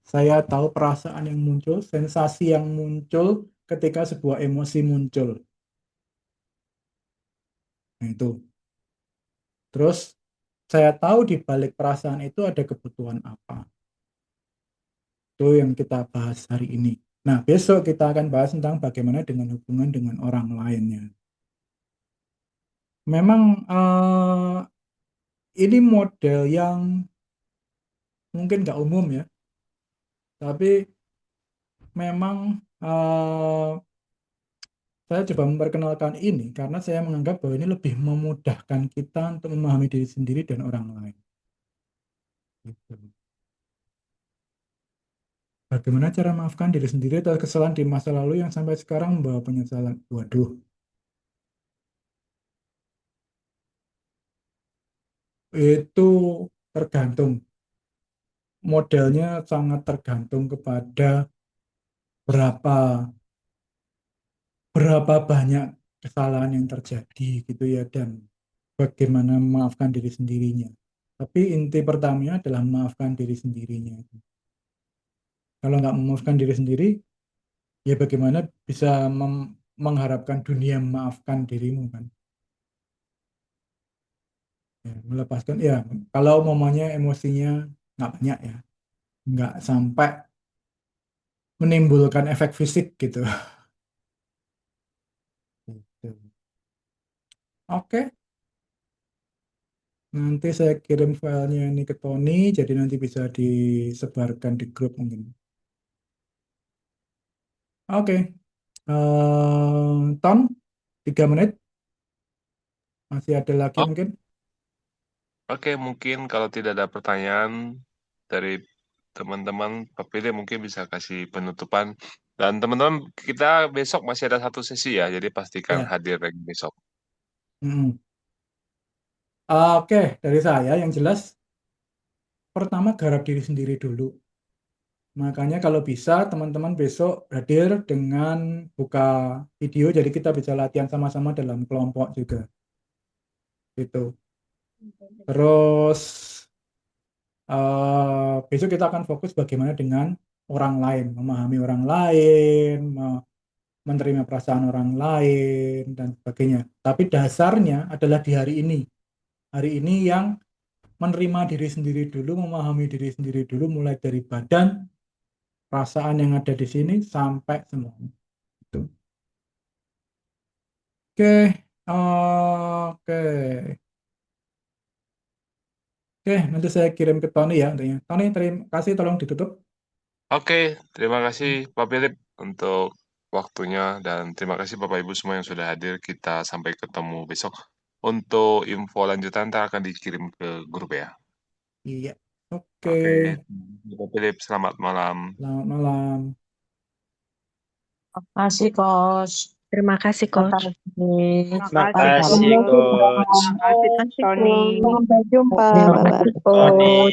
saya tahu perasaan yang muncul, sensasi yang muncul ketika sebuah emosi muncul. Nah, itu. Terus saya tahu di balik perasaan itu ada kebutuhan apa. Itu yang kita bahas hari ini. Nah, besok kita akan bahas tentang bagaimana dengan hubungan dengan orang lainnya. Memang ini model yang mungkin nggak umum ya, tapi memang saya coba memperkenalkan ini karena saya menganggap bahwa ini lebih memudahkan kita untuk memahami diri sendiri dan orang lain. Gitu. Bagaimana cara maafkan diri sendiri atas kesalahan di masa lalu yang sampai sekarang membawa penyesalan? Waduh, Itu tergantung. Modelnya sangat tergantung kepada berapa berapa banyak kesalahan yang terjadi gitu ya, dan bagaimana memaafkan diri sendirinya. Tapi inti pertamanya adalah memaafkan diri sendirinya. Kalau nggak memaafkan diri sendiri, ya bagaimana bisa mengharapkan dunia memaafkan dirimu kan? Ya, melepaskan ya, kalau momennya emosinya nggak banyak ya, nggak sampai menimbulkan efek fisik gitu. Gitu. Oke, nanti saya kirim filenya ini ke Tony, jadi nanti bisa disebarkan di grup mungkin. Oke, Ton, 3 menit, masih ada lagi Oh, mungkin? oke, mungkin kalau tidak ada pertanyaan dari teman-teman, Pak Pede mungkin bisa kasih penutupan. Dan teman-teman, kita besok masih ada satu sesi ya, jadi pastikan Ya. hadir lagi besok. Mm. Oke, dari saya yang jelas, pertama garap diri sendiri dulu. Makanya kalau bisa teman-teman besok hadir dengan buka video, jadi kita bisa latihan sama-sama dalam kelompok juga. Gitu. Terus besok kita akan fokus bagaimana dengan orang lain, memahami orang lain, menerima perasaan orang lain, dan sebagainya. Tapi dasarnya adalah di hari ini. Hari ini yang menerima diri sendiri dulu, memahami diri sendiri dulu, mulai dari badan, perasaan yang ada di sini, sampai semuanya. Gitu. Oke, oke, oke. Nanti saya kirim ke Tony ya. Tony, terima kasih. Tolong ditutup. Oke, terima kasih Pak Philip untuk waktunya dan terima kasih Bapak Ibu semua yang sudah hadir. Kita sampai ketemu besok. Untuk info lanjutan ntar akan dikirim ke grup ya. Iya. Oke. Oke, Bapak Philip, selamat malam. Selamat malam. Makasih, Coach. Terima kasih, Coach. Makasih. Terima Sampai kasih, jumpa. Coach. Terima kasih, Tony. Sampai jumpa, Terima Bye-bye. kasih, Coach.